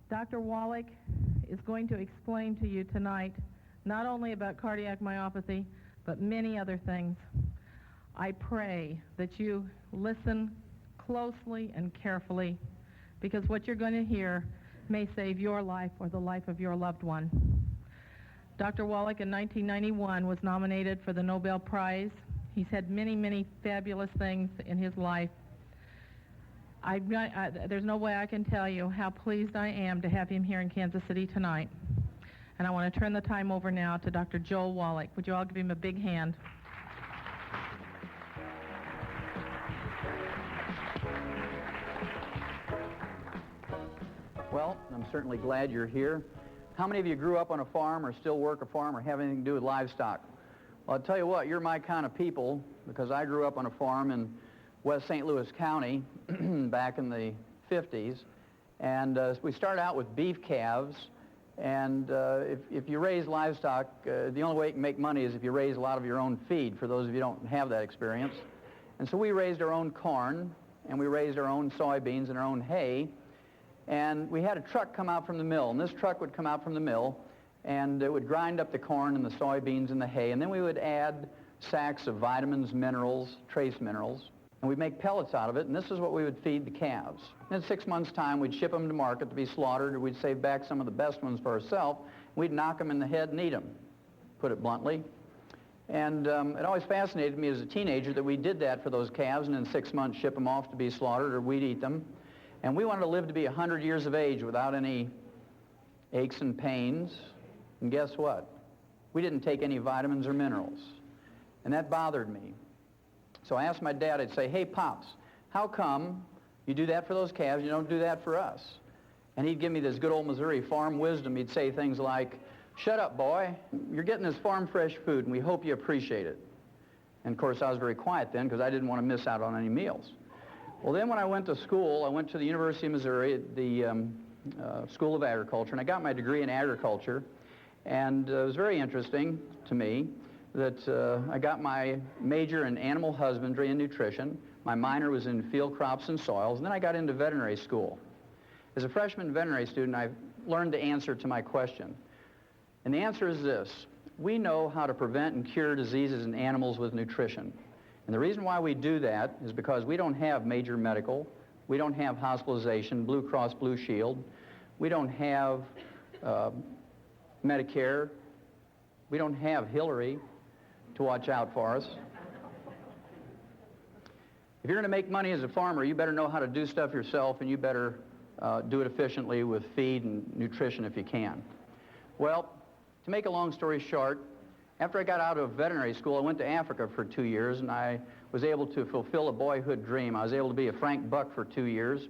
Dr. Wallach is going to explain to you tonight not only about cardiac myopathy, but many other things. I pray that you listen closely and carefully, because what you're going to hear may save your life or the life of your loved one. Dr. Wallach in 1991 was nominated for the Nobel Prize. He's had many, many fabulous things in his life. There's no way I can tell you how pleased I am to have him here in Kansas City tonight. And I want to turn the time over now to Dr. Joel Wallach. Would you all give him a big hand? Well, I'm certainly glad you're here. How many of you grew up on a farm or still work a farm or have anything to do with livestock? Well, I'll tell you what, you're my kind of people, because I grew up on a farm in West St. Louis County back in the 50s, and we started out with beef calves, and if you raise livestock, the only way you can make money is if you raise a lot of your own feed, for those of you who don't have that experience. And so we raised our own corn, and we raised our own soybeans and our own hay, and we had a truck come out from the mill, and this truck would come out from the mill, and it would grind up the corn and the soybeans and the hay, and then we would add sacks of vitamins, minerals, trace minerals, and we'd make pellets out of it, and this is what we would feed the calves. In 6 months' time, we'd ship them to market to be slaughtered, or we'd save back some of the best ones for ourselves. We'd knock them in the head and eat them, put it bluntly. And it always fascinated me as a teenager that we did that for those calves, and in 6 months ship them off to be slaughtered, or we'd eat them. And we wanted to live to be 100 years of age without any aches and pains. And guess what? We didn't take any vitamins or minerals. And that bothered me. So I asked my dad, I'd say, hey, Pops, how come you do that for those calves, you don't do that for us? And he'd give me this good old Missouri farm wisdom. He'd say things like, shut up, boy. You're getting this farm fresh food, and we hope you appreciate it. And, of course, I was very quiet then because I didn't want to miss out on any meals. Well, then when I went to school, I went to the University of Missouri at the School of Agriculture, and I got my degree in agriculture. And it was very interesting to me that I got my major in animal husbandry and nutrition. My minor was in field crops and soils, and then I got into veterinary school. As a freshman veterinary student, I learned the answer to my question. And the answer is this: we know how to prevent and cure diseases in animals with nutrition. And the reason why we do that is because we don't have major medical, we don't have hospitalization, Blue Cross Blue Shield, we don't have Medicare, we don't have Hillary to watch out for us. If you're going to make money as a farmer, you better know how to do stuff yourself, and you better do it efficiently with feed and nutrition if you can. Well, to make a long story short, after I got out of veterinary school, I went to Africa for 2 years, and I was able to fulfill a boyhood dream. I was able to be a Frank Buck for 2 years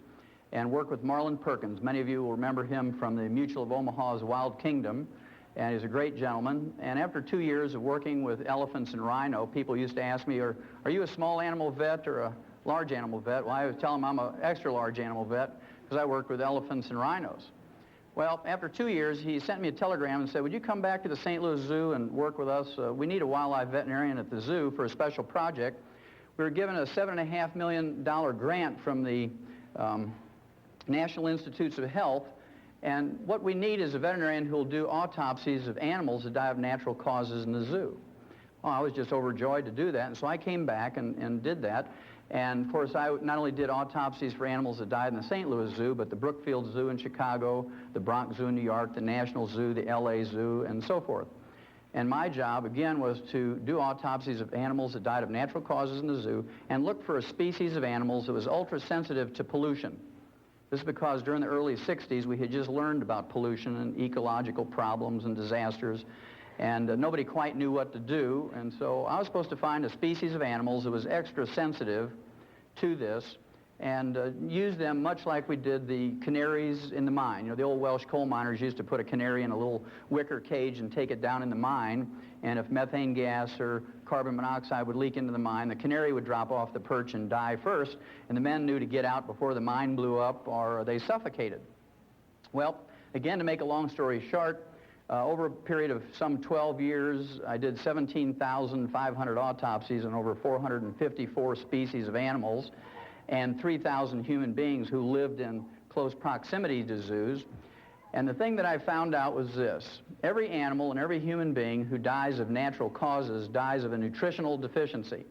and work with Marlin Perkins. Many of you will remember him from the Mutual of Omaha's Wild Kingdom, and he's a great gentleman. And after 2 years of working with elephants and rhino, people used to ask me, are you a small animal vet or a large animal vet? Well, I would tell them I'm an extra large animal vet because I worked with elephants and rhinos. Well, after 2 years, he sent me a telegram and said, would you come back to the St. Louis Zoo and work with us? We need a wildlife veterinarian at the zoo for a special project. We were given a $7.5 million grant from the National Institutes of Health, and what we need is a veterinarian who will do autopsies of animals that die of natural causes in the zoo. Well, I was just overjoyed to do that, and so I came back and did that. And, of course, I not only did autopsies for animals that died in the St. Louis Zoo, but the Brookfield Zoo in Chicago, the Bronx Zoo in New York, the National Zoo, the LA Zoo, and so forth. And my job, again, was to do autopsies of animals that died of natural causes in the zoo and look for a species of animals that was ultra-sensitive to pollution. This is because during the early 60s, we had just learned about pollution and ecological problems and disasters, and nobody quite knew what to do, and so I was supposed to find a species of animals that was extra sensitive to this and use them much like we did the canaries in the mine. You know, the old Welsh coal miners used to put a canary in a little wicker cage and take it down in the mine, and if methane gas or carbon monoxide would leak into the mine, the canary would drop off the perch and die first, and the men knew to get out before the mine blew up or they suffocated. Well, again, to make a long story short, over a period of some 12 years, I did 17,500 autopsies on over 454 species of animals and 3,000 human beings who lived in close proximity to zoos. And the thing that I found out was this: every animal and every human being who dies of natural causes dies of a nutritional deficiency.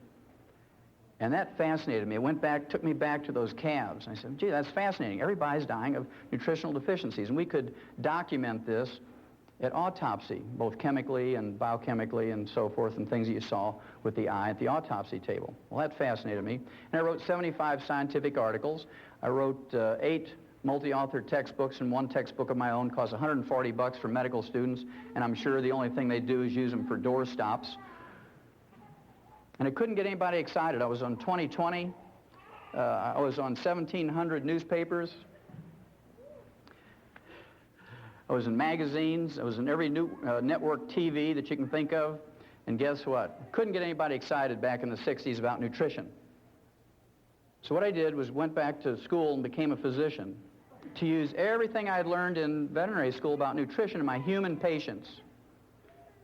And that fascinated me. It took me back to those calves. I said, gee, that's fascinating. Everybody's dying of nutritional deficiencies. And we could document this at autopsy, both chemically and biochemically and so forth, and things that you saw with the eye at the autopsy table. Well, that fascinated me. And I wrote 75 scientific articles. I wrote 8 multi-author textbooks, and 1 textbook of my own costs $140 for medical students, and I'm sure the only thing they do is use them for door stops. And it couldn't get anybody excited. I was on 2020. I was on 1,700 newspapers. I was in magazines. I was in every new network TV that you can think of. And guess what? Couldn't get anybody excited back in the 60s about nutrition. So what I did was went back to school and became a physician to use everything I had learned in veterinary school about nutrition in my human patients.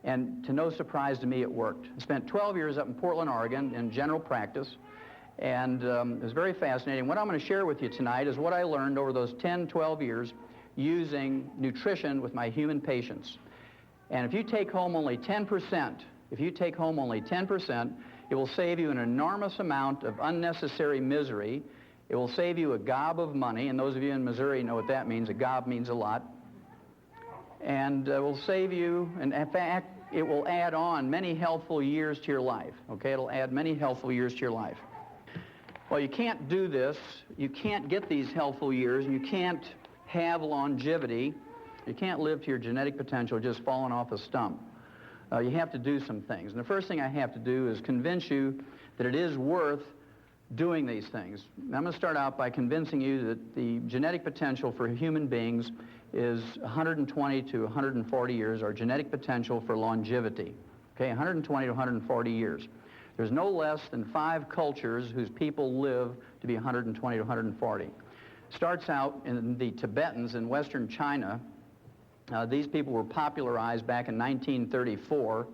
And to no surprise to me, it worked. I spent 12 years up in Portland, Oregon in general practice, and it was very fascinating. What I'm going to share with you tonight is what I learned over those 10, 12 years using nutrition with my human patients. And if you take home only 10%, it will save you an enormous amount of unnecessary misery. It will save you a gob of money, and those of you in Missouri know what that means. A gob means a lot. And it will save you, and in fact, it will add on many healthful years to your life, okay? It'll add many healthful years to your life. Well, you can't do this. You can't get these healthful years, and you can't have longevity. You can't live to your genetic potential just falling off a stump. You have to do some things. And the first thing I have to do is convince you that it is worth doing these things. Now, I'm going to start out by convincing you that the genetic potential for human beings is 120 to 140 years, our genetic potential for longevity. Okay, 120 to 140 years. There's no less than 5 cultures whose people live to be 120 to 140. Starts out in the Tibetans in western China. These people were popularized back in 1934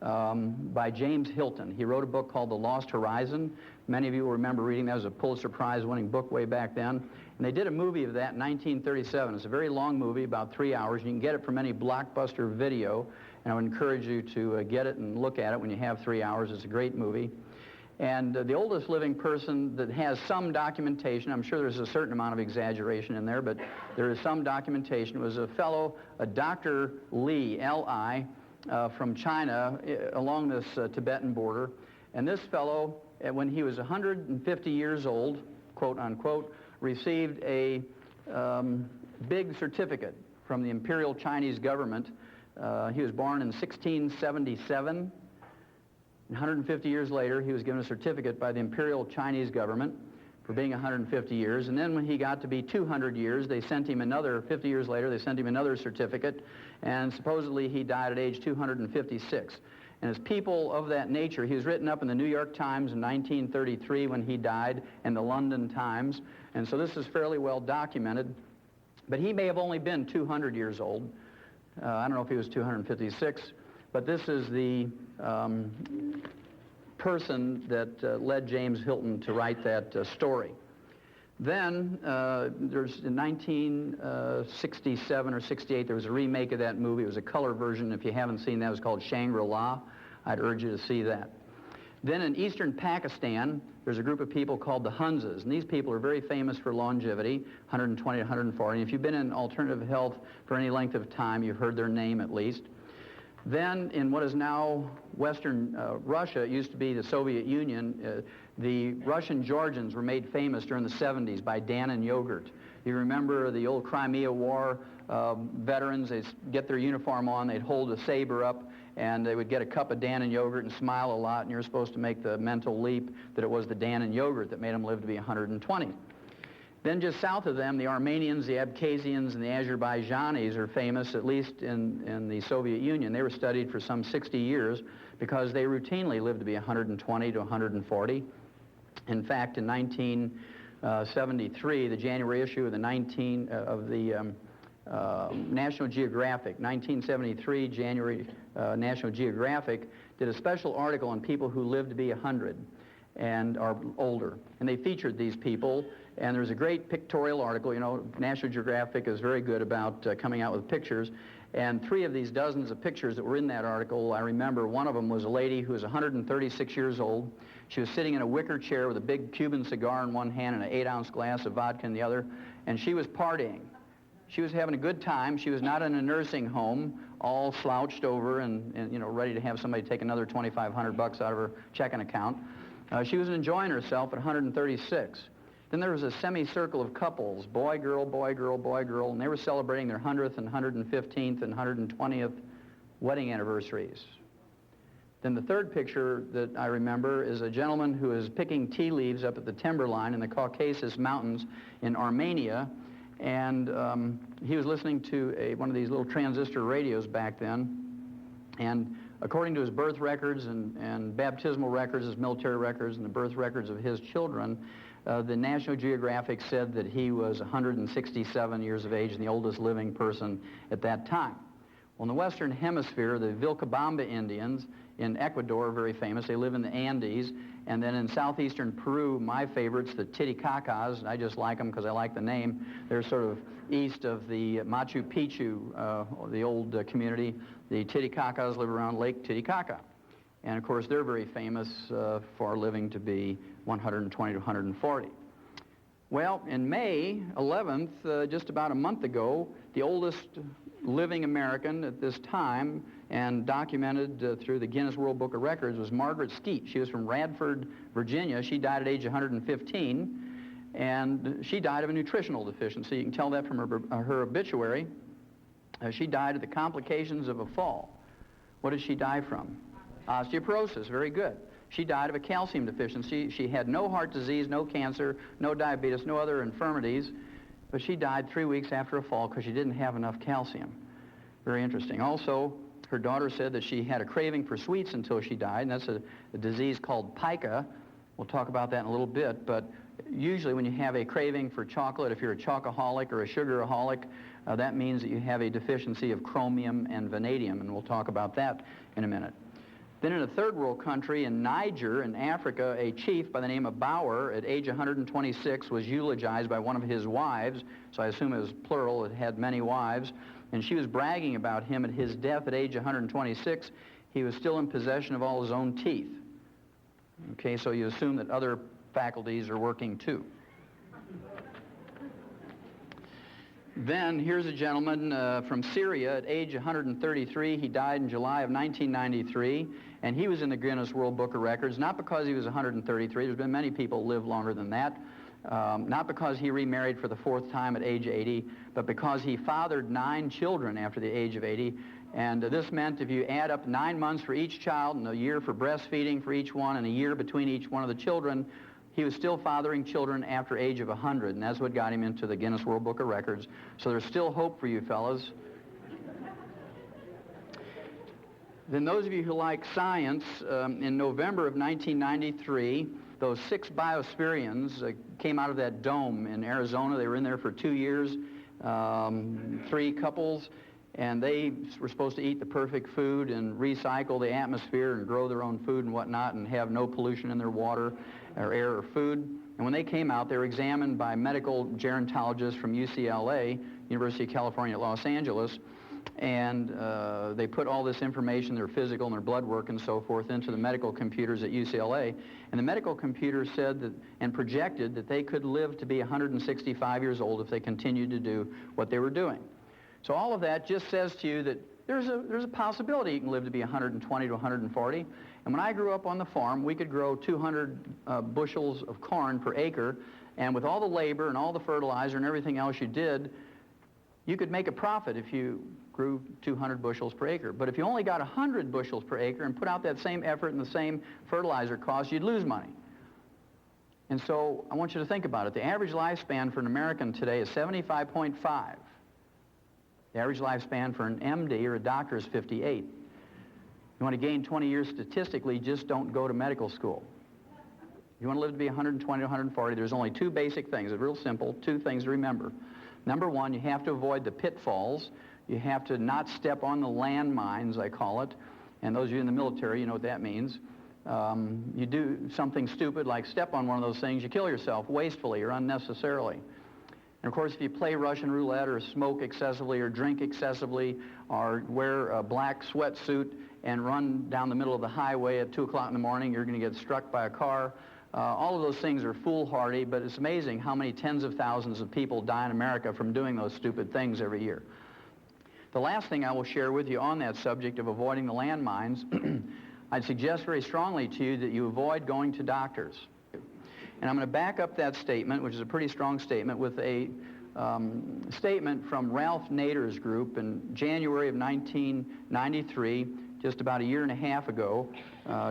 by James Hilton. He wrote a book called The Lost Horizon. Many of you will remember reading that. It was a Pulitzer Prize-winning book way back then. And they did a movie of that in 1937. It's a very long movie, about 3 hours. You can get it from any Blockbuster video, and I would encourage you to get it and look at it when you have 3 hours. It's a great movie. And the oldest living person that has some documentation, I'm sure there's a certain amount of exaggeration in there, but there is some documentation, was a fellow, a Dr. Li, L-I, from China along this Tibetan border. And this fellow, when he was 150 years old, quote unquote, received a big certificate from the Imperial Chinese government. He was born in 1677. 150 years later, he was given a certificate by the Imperial Chinese government for being 150 years. And then when he got to be 200 years, they sent him another, 50 years later, they sent him another certificate. And supposedly he died at age 256. And as people of that nature, he was written up in the New York Times in 1933 when he died, and the London Times. And so this is fairly well documented. But he may have only been 200 years old. I don't know if he was 256. But this is the person that led James Hilton to write that story. Then, there's in 1967 or 68, there was a remake of that movie. It was a color version. If you haven't seen that, it was called Shangri-La. I'd urge you to see that. Then in eastern Pakistan, there's a group of people called the Hunzas, and these people are very famous for longevity, 120 to 140. And if you've been in alternative health for any length of time, you've heard their name at least. Then in what is now Western Russia, it used to be the Soviet Union, the Russian Georgians were made famous during the 70s by Dannon yogurt. You remember the old Crimea War veterans, they'd get their uniform on, they'd hold a saber up, and they would get a cup of Dannon yogurt and smile a lot, and you're supposed to make the mental leap that it was the Dannon yogurt that made them live to be 120. Then just south of them, the Armenians, the Abkhazians, and the Azerbaijanis are famous, at least in the Soviet Union. They were studied for some 60 years because they routinely lived to be 120 to 140. In fact, in 1973, the January issue of the National Geographic, 1973 January National Geographic, did a special article on people who lived to be 100. and are older. And they featured these people, and there's a great pictorial article. You know, National Geographic is very good about coming out with pictures. And 3 of these dozens of pictures that were in that article, I remember one of them was a lady who was 136 years old. She was sitting in a wicker chair with a big Cuban cigar in one hand and an 8-ounce glass of vodka in the other, and she was partying. She was having a good time. She was not in a nursing home, all slouched over and you know, ready to have somebody take another $2,500 out of her checking account. She was enjoying herself at 136. Then there was a semicircle of couples, boy, girl, boy, girl, boy, girl, and they were celebrating their 100th and 115th and 120th wedding anniversaries. Then the third picture that I remember is a gentleman who is picking tea leaves up at the timberline in the Caucasus Mountains in Armenia, and he was listening to one of these little transistor radios back then, and according to his birth records and baptismal records, his military records, and the birth records of his children, the National Geographic said that he was 167 years of age and the oldest living person at that time. Well, in the Western Hemisphere, the Vilcabamba Indians in Ecuador are very famous. They live in the Andes. And then in southeastern Peru, my favorites, the Titicacas, I just like them because I like the name. They're sort of east of the Machu Picchu, the old community. The Titicacas live around Lake Titicaca. And of course, they're very famous for living to be 120 to 140. Well, in May 11th, just about a month ago, the oldest living American at this time and documented through the Guinness World Book of Records was Margaret Skeet. She was from Radford, Virginia. She died at age 115, and she died of a nutritional deficiency. You can tell that from her obituary. She died of the complications of a fall. What did she die from? Osteoporosis. Very good. She died of a calcium deficiency. She had no heart disease, no cancer, no diabetes, no other infirmities, but she died 3 weeks after a fall because she didn't have enough calcium. Very interesting. Also, her daughter said that she had a craving for sweets until she died, and that's a disease called pica. We'll talk about that in a little bit, but usually when you have a craving for chocolate, if you're a chocoholic or a sugaraholic, that means that you have a deficiency of chromium and vanadium, and we'll talk about that in a minute. Then in a third world country, in Niger, in Africa, a chief by the name of Bauer, at age 126, was eulogized by one of his wives, so I assume it was plural, it had many wives, and she was bragging about him at his death at age 126. He was still in possession of all his own teeth. Okay, so you assume that other faculties are working too. Then here's a gentleman from Syria at age 133. He died in July of 1993, and he was in the Guinness World Book of Records, not because he was 133. There's been many people live longer than that. Not because he remarried for the 4th time at age 80, but because he fathered 9 children after the age of 80. And this meant if you add up 9 months for each child and a year for breastfeeding for each one and a year between each one of the children, he was still fathering children after age of 100, and that's what got him into the Guinness World Book of Records. So there's still hope for you fellas. Then those of you who like science, in November of 1993, those 6 Biosphereans came out of that dome in Arizona. They were in there for 2 years, 3 couples, and they were supposed to eat the perfect food and recycle the atmosphere and grow their own food and whatnot and have no pollution in their water or air or food. And when they came out, they were examined by medical gerontologists from UCLA, University of California at Los Angeles, and they put all this information, their physical and their blood work and so forth, into the medical computers at UCLA. And the medical computer said that, and projected that they could live to be 165 years old if they continued to do what they were doing. So all of that just says to you that there's a possibility you can live to be 120 to 140. And when I grew up on the farm, we could grow 200 bushels of corn per acre, and with all the labor and all the fertilizer and everything else you did, you could make a profit if you grew 200 bushels per acre. But if you only got 100 bushels per acre and put out that same effort and the same fertilizer cost, you'd lose money. And so I want you to think about it. The average lifespan for an American today is 75.5. The average lifespan for an MD or a doctor is 58. You want to gain 20 years statistically, just don't go to medical school. If you want to live to be 120 to 140, there's only 2 basic things. It's real simple, 2 things to remember. Number 1, you have to avoid the pitfalls. You have to not step on the landmines, I call it. And those of you in the military, you know what that means. You do something stupid like step on one of those things, you kill yourself wastefully or unnecessarily. And of course, if you play Russian roulette or smoke excessively or drink excessively or wear a black sweatsuit and run down the middle of the highway at 2 o'clock in the morning, you're going to get struck by a car. All of those things are foolhardy, but it's amazing how many tens of thousands of people die in America from doing those stupid things every year. The last thing I will share with you on that subject of avoiding the landmines, I'd suggest very strongly to you that you avoid going to doctors. And I'm going to back up that statement, which is a pretty strong statement, with a statement from Ralph Nader's group in January of 1993, just about a year and a half ago,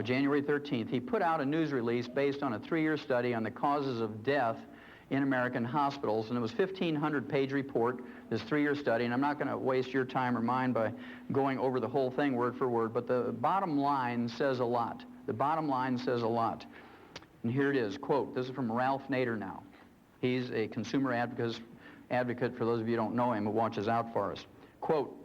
January 13th. He put out a news release based on a 3-year study on the causes of death in American hospitals, and it was a 1,500-page report, this 3-year study, and I'm not going to waste your time or mine by going over the whole thing word for word, but the bottom line says a lot. The bottom line says a lot. And here it is, quote, this is from Ralph Nader now. He's a consumer advocate, for those of you who don't know him, who watches out for us. Quote,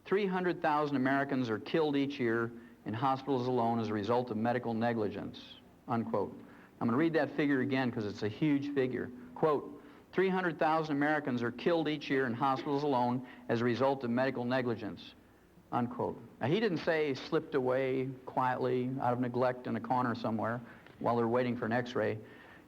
300,000 Americans are killed each year in hospitals alone as a result of medical negligence, unquote. I'm going to read that figure again because it's a huge figure. Quote, 300,000 Americans are killed each year in hospitals alone as a result of medical negligence, unquote. Now, he didn't say slipped away quietly out of neglect in a corner somewhere while they're waiting for an x-ray.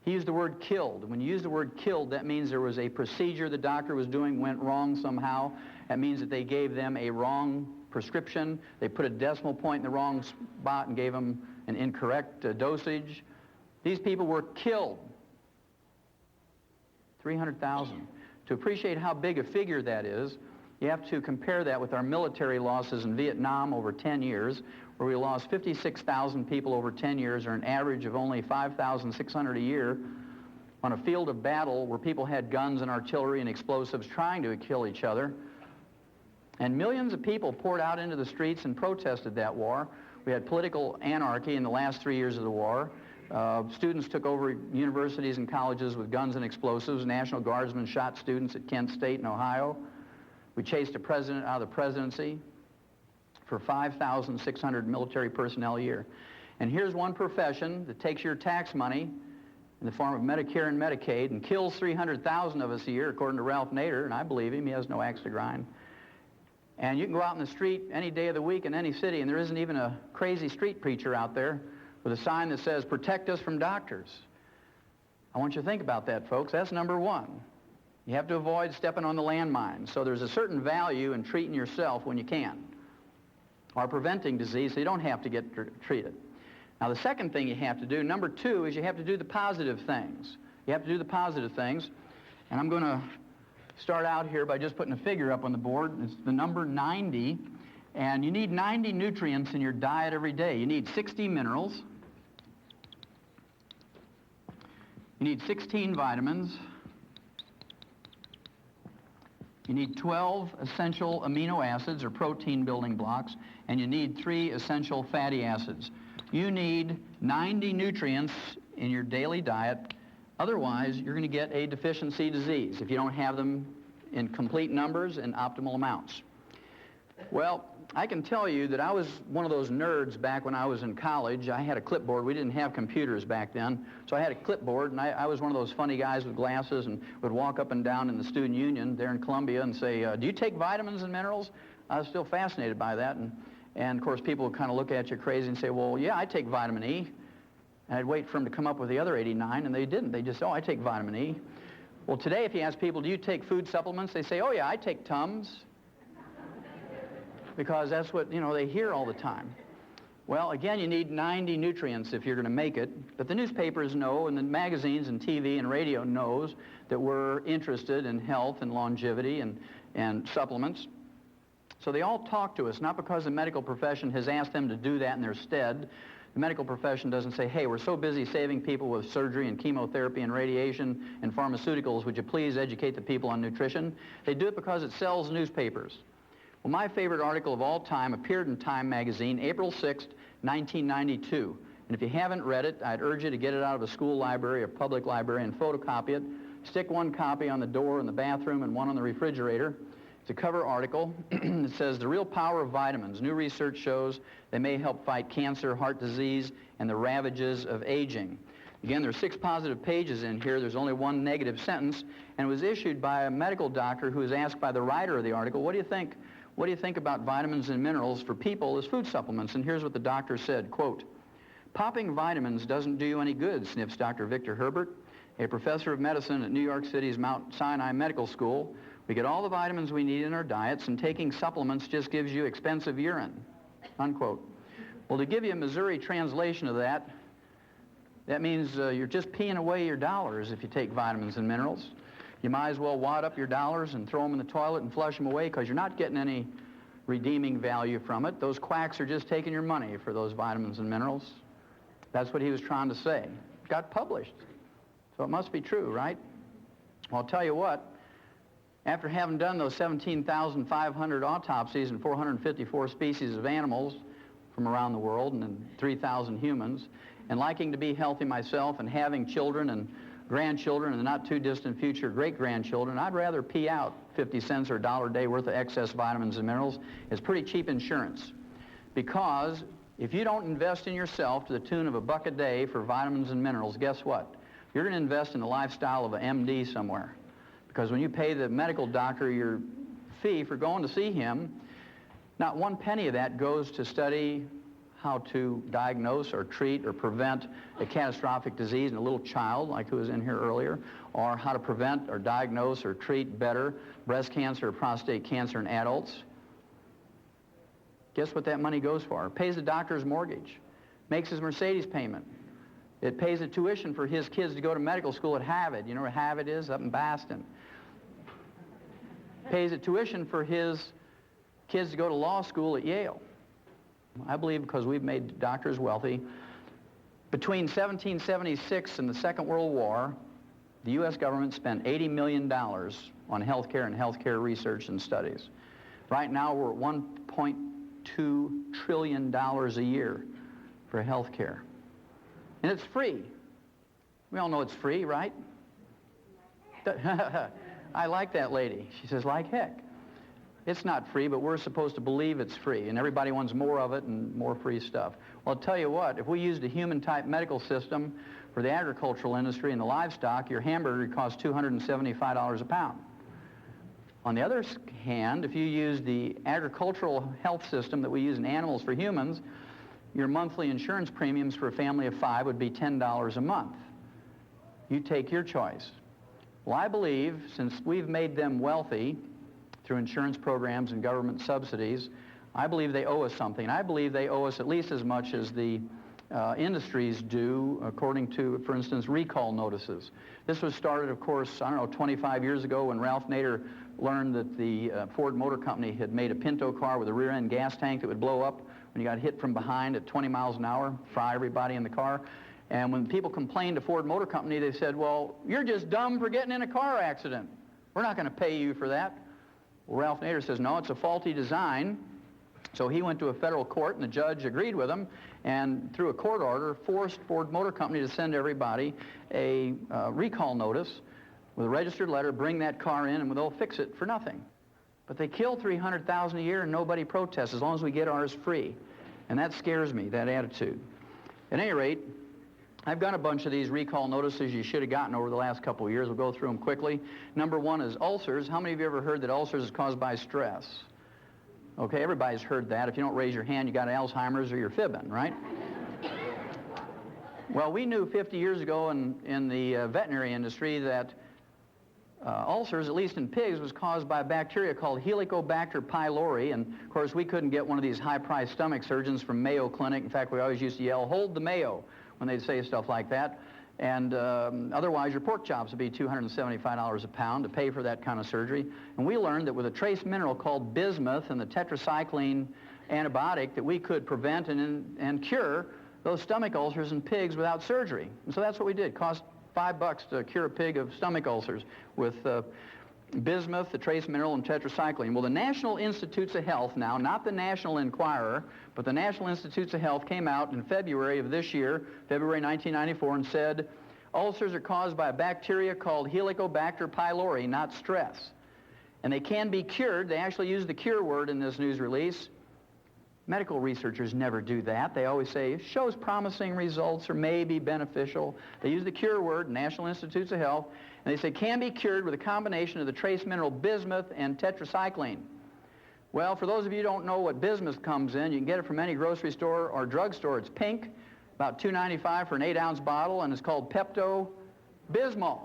He used the word killed. When you use the word killed, that means there was a procedure the doctor was doing went wrong somehow. That means that they gave them a wrong prescription. They put a decimal point in the wrong spot and gave them an incorrect dosage. These people were killed. 300,000. To appreciate how big a figure that is, you have to compare that with our military losses in Vietnam over 10 years, where we lost 56,000 people over 10 years, or an average of only 5,600 a year, on a field of battle where people had guns and artillery and explosives trying to kill each other. And millions of people poured out into the streets and protested that war. We had political anarchy in the last 3 years of the war. Students took over universities and colleges with guns and explosives. National Guardsmen shot students at Kent State in Ohio. We chased a president out of the presidency for 5,600 military personnel a year. And here's one profession that takes your tax money in the form of Medicare and Medicaid and kills 300,000 of us a year, according to Ralph Nader, and I believe him, he has no axe to grind. And you can go out in the street any day of the week in any city, and there isn't even a crazy street preacher out there with a sign that says, "Protect us from doctors." I want you to think about that, folks. That's number one. You have to avoid stepping on the landmine. So there's a certain value in treating yourself when you can, or preventing disease so you don't have to get treated. Now, the second thing you have to do, number two, is you have to do the positive things. You have to do the positive things. And I'm going to start out here by just putting a figure up on the board. It's the number 90. And you need 90 nutrients in your diet every day. You need 60 minerals. You need 16 vitamins. You need 12 essential amino acids or protein building blocks, and you need 3 essential fatty acids. You need 90 nutrients in your daily diet. Otherwise, you're going to get a deficiency disease if you don't have them in complete numbers and optimal amounts. Well, I can tell you that I was one of those nerds back when I was in college. I had a clipboard. We didn't have computers back then, so I had a clipboard, and I was one of those funny guys with glasses and would walk up and down in the student union there in Columbia and say, "Do you take vitamins and minerals?" I was still fascinated by that, and of course people would kind of look at you crazy and say, "Well, yeah, I take vitamin E." And I'd wait for them to come up with the other 89, and they didn't. They just, "Oh, I take vitamin E." Well, today if you ask people, "Do you take food supplements?" they say, "Oh, yeah, I take Tums." Because that's what, they hear all the time. Well, again, you need 90 nutrients if you're going to make it. But the newspapers know, and the magazines and TV and radio knows that we're interested in health and longevity and supplements. So they all talk to us, not because the medical profession has asked them to do that in their stead. The medical profession doesn't say, "Hey, we're so busy saving people with surgery and chemotherapy and radiation and pharmaceuticals, would you please educate the people on nutrition?" They do it because it sells newspapers. Well, my favorite article of all time appeared in Time magazine, April 6th, 1992. And if you haven't read it, I'd urge you to get it out of a school library or public library and photocopy it. Stick one copy on the door in the bathroom and one on the refrigerator. It's a cover article. It says, "The real power of vitamins. New research shows they may help fight cancer, heart disease, and the ravages of aging." Again, there are 6 positive pages in here. There's only 1 negative sentence, and it was issued by a medical doctor who was asked by the writer of the article, what do you think about vitamins and minerals for people as food supplements? And here's what the doctor said, quote, "Popping vitamins doesn't do you any good," sniffs Dr. Victor Herbert, a professor of medicine at New York City's Mount Sinai Medical School. "We get all the vitamins we need in our diets, and taking supplements just gives you expensive urine," unquote. Well, to give you a Missouri translation of that, that means you're just peeing away your dollars if you take vitamins and minerals. You might as well wad up your dollars and throw them in the toilet and flush them away, because you're not getting any redeeming value from it. Those quacks are just taking your money for those vitamins and minerals. That's what he was trying to say. It got published, so it must be true, right? Well, I'll tell you what, after having done those 17,500 autopsies in 454 species of animals from around the world and in 3,000 humans, and liking to be healthy myself and having children and grandchildren in the not-too-distant future, great-grandchildren, I'd rather pee out 50 cents or $1 a day worth of excess vitamins and minerals. It's pretty cheap insurance. Because if you don't invest in yourself to the tune of $1 a day for vitamins and minerals, guess what? You're going to invest in the lifestyle of an MD somewhere. Because when you pay the medical doctor your fee for going to see him, not 1 penny of that goes to study how to diagnose or treat or prevent a catastrophic disease in a little child, like who was in here earlier, or how to prevent or diagnose or treat better breast cancer or prostate cancer in adults. Guess what that money goes for? It pays the doctor's mortgage, makes his Mercedes payment. It pays the tuition for his kids to go to medical school at Harvard. You know where Harvard is? Up in Boston. Pays the tuition for his kids to go to law school at Yale. I believe because we've made doctors wealthy. Between 1776 and the Second World War, the U.S. government spent $80 million on health care and health care research and studies. Right now, we're at $1.2 trillion a year for health care. And it's free. We all know it's free, right? I like that lady. She says, like heck. It's not free, but we're supposed to believe it's free, and everybody wants more of it and more free stuff. Well, I'll tell you what, if we used a human-type medical system for the agricultural industry and the livestock, your hamburger would cost $275 a pound. On the other hand, if you use the agricultural health system that we use in animals for humans, your monthly insurance premiums for a family of 5 would be $10 a month. You take your choice. Well, I believe, since we've made them wealthy through insurance programs and government subsidies, I believe they owe us something. I believe they owe us at least as much as the industries do, according to, for instance, recall notices. This was started, of course, I don't know, 25 years ago when Ralph Nader learned that the Ford Motor Company had made a Pinto car with a rear-end gas tank that would blow up when you got hit from behind at 20 miles an hour, fry everybody in the car. And when people complained to Ford Motor Company, they said, well, you're just dumb for getting in a car accident. We're not going to pay you for that. Well, Ralph Nader says, no, it's a faulty design. So he went to a federal court, and the judge agreed with him, and through a court order, forced Ford Motor Company to send everybody a recall notice with a registered letter, bring that car in, and they'll fix it for nothing. But they kill 300,000 a year, and nobody protests as long as we get ours free. And that scares me, that attitude. At any rate, I've got a bunch of these recall notices you should have gotten over the last couple of years. We'll go through them quickly. Number 1 is ulcers. How many of you ever heard that ulcers is caused by stress? Okay, everybody's heard that. If you don't raise your hand, you got Alzheimer's or you're fibbing, right? Well, we knew 50 years ago in the veterinary industry that ulcers, at least in pigs, was caused by a bacteria called Helicobacter pylori. And, of course, we couldn't get one of these high-priced stomach surgeons from Mayo Clinic. In fact, we always used to yell, hold the Mayo, when they'd say stuff like that. And otherwise, your pork chops would be $275 a pound to pay for that kind of surgery. And we learned that with a trace mineral called bismuth and the tetracycline antibiotic that we could prevent and cure those stomach ulcers in pigs without surgery. And so that's what we did. It cost $5 to cure a pig of stomach ulcers with bismuth, the trace mineral, and tetracycline. Well, the National Institutes of Health now, not the National Enquirer, but the National Institutes of Health came out in February of this year, February 1994, and said ulcers are caused by a bacteria called Helicobacter pylori, not stress. and they can be cured. They actually use the cure word in this news release. Medical researchers never do that. They always say, shows promising results or may be beneficial. They use the cure word, National Institutes of Health, and they say can be cured with a combination of the trace mineral bismuth and tetracycline. Well, for those of you who don't know what bismuth comes in, you can get it from any grocery store or drugstore. It's pink, about $2.95 for an 8-ounce bottle, and it's called Pepto-Bismol.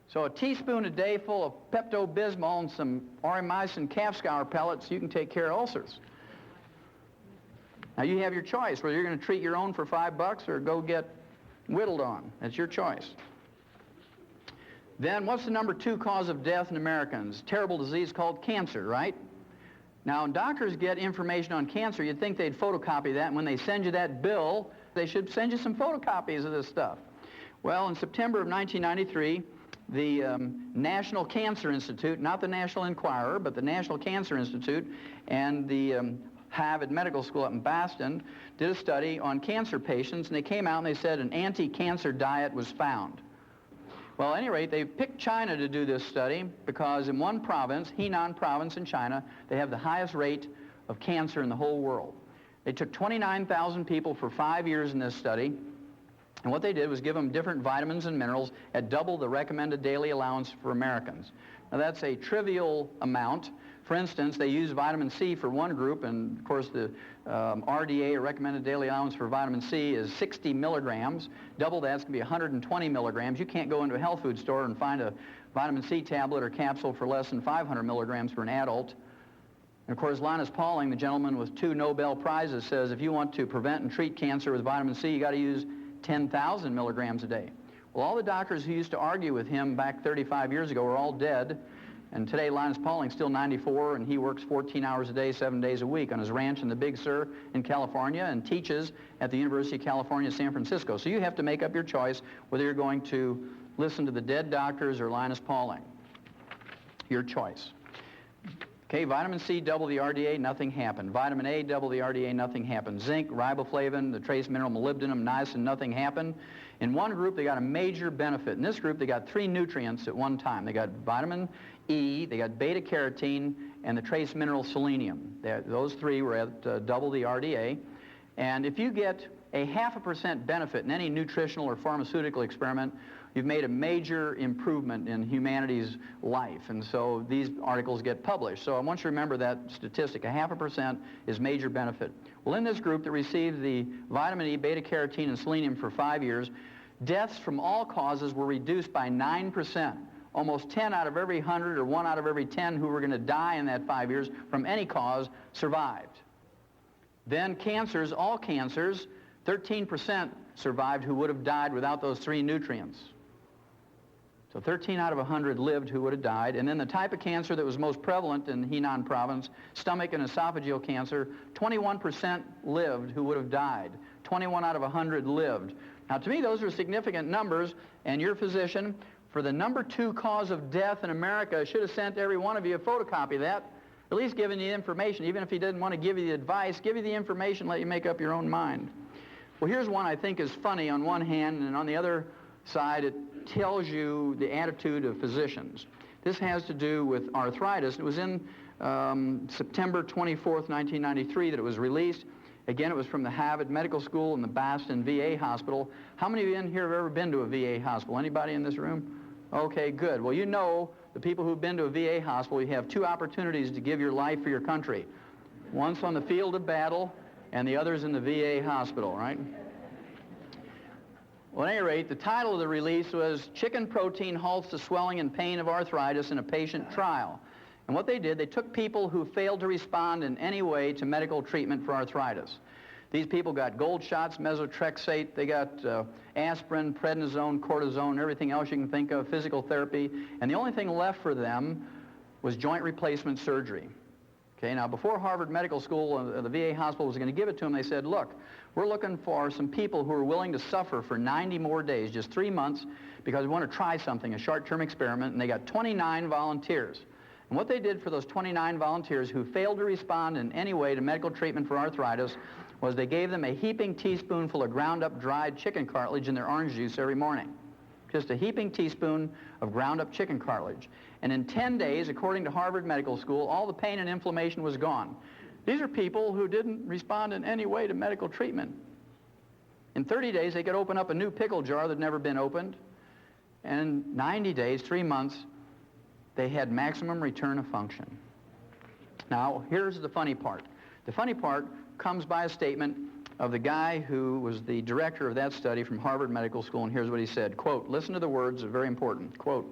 So a teaspoon a day full of Pepto-Bismol and some aurimycin calf scour pellets, you can take care of ulcers. Now you have your choice, whether you're going to treat your own for $5 or go get whittled on. That's your choice. Then what's the number 2 cause of death in Americans? Terrible disease called cancer, right? Now when doctors get information on cancer, you'd think they'd photocopy that, and when they send you that bill, they should send you some photocopies of this stuff. Well, in September of 1993, the National Cancer Institute, not the National Enquirer, but the National Cancer Institute, and the Harvard Medical School up in Boston did a study on cancer patients, and they came out and they said an anti-cancer diet was found. Well, at any rate, they picked China to do this study because in one province, Henan province in China, they have the highest rate of cancer in the whole world. They took 29,000 people for 5 years in this study, and what they did was give them different vitamins and minerals at double the recommended daily allowance for Americans. Now that's a trivial amount. For instance, they use vitamin C for one group, and of course the RDA, or recommended daily allowance for vitamin C, is 60 milligrams. Double that's going to be 120 milligrams. You can't go into a health food store and find a vitamin C tablet or capsule for less than 500 milligrams for an adult. And of course, Linus Pauling, the gentleman with 2 Nobel Prizes, says if you want to prevent and treat cancer with vitamin C, you got to use 10,000 milligrams a day. Well, all the doctors who used to argue with him back 35 years ago are all dead. And today, Linus Pauling's still 94, and he works 14 hours a day, 7 days a week on his ranch in the Big Sur in California and teaches at the University of California, San Francisco. So you have to make up your choice whether you're going to listen to the dead doctors or Linus Pauling. Your choice. Okay, vitamin C, double the RDA, nothing happened. Vitamin A, double the RDA, nothing happened. Zinc, riboflavin, the trace mineral molybdenum, niacin, nothing happened. In one group, they got a major benefit. In this group, they got 3 nutrients at one time. They got vitamin E, they got beta-carotene, and the trace mineral selenium. Those 3 were at double the RDA. And if you get a 0.5% benefit in any nutritional or pharmaceutical experiment, you've made a major improvement in humanity's life. And so these articles get published. So I want you to remember that statistic. 0.5% is major benefit. Well, in this group that received the vitamin E, beta-carotene, and selenium for 5 years, deaths from all causes were reduced by 9%. Almost 10 out of every 100 or 1 out of every 10 who were going to die in that 5 years from any cause survived. Then cancers, all cancers, 13% survived who would have died without those 3 nutrients. So 13 out of 100 lived who would have died. And then the type of cancer that was most prevalent in Henan province, stomach and esophageal cancer, 21% lived who would have died. 21 out of 100 lived. Now to me those are significant numbers, and your physician, for the number 2 cause of death in America, should have sent every one of you a photocopy of that, at least giving you information. Even if he didn't want to give you the advice, give you the information, let you make up your own mind. Well, here's one I think is funny on one hand, and on the other side it tells you the attitude of physicians. This has to do with arthritis. It was in September 24th, 1993 that it was released. Again, it was from the Harvard Medical School and the Boston VA Hospital. How many of you in here have ever been to a VA hospital? Anybody in this room? Okay, good. Well, you know, the people who've been to a VA hospital, you have 2 opportunities to give your life for your country. Once on the field of battle, and the other's in the VA hospital, right? Well, at any rate, the title of the release was Chicken Protein Halts the Swelling and Pain of Arthritis in a Patient Trial. And what they did, they took people who failed to respond in any way to medical treatment for arthritis. These people got gold shots, methotrexate, they got aspirin, prednisone, cortisone, everything else you can think of, physical therapy, and the only thing left for them was joint replacement surgery. Okay, now before Harvard Medical School, the VA hospital was going to give it to them, they said, look, we're looking for some people who are willing to suffer for 90 more days, just 3 months, because we want to try something, a short-term experiment, and they got 29 volunteers. And what they did for those 29 volunteers who failed to respond in any way to medical treatment for arthritis was they gave them a heaping teaspoonful of ground-up dried chicken cartilage in their orange juice every morning. just a heaping teaspoon of ground up chicken cartilage. And in 10 days, according to Harvard Medical School, all the pain and inflammation was gone. These are people who didn't respond in any way to medical treatment. In 30 days, they could open up a new pickle jar that had never been opened. And in 90 days, 3 months, they had maximum return of function. Now, here's the funny part. The funny part comes by a statement of the guy who was the director of that study from Harvard Medical School, and here's what he said, quote, listen to the words, they're very important, quote,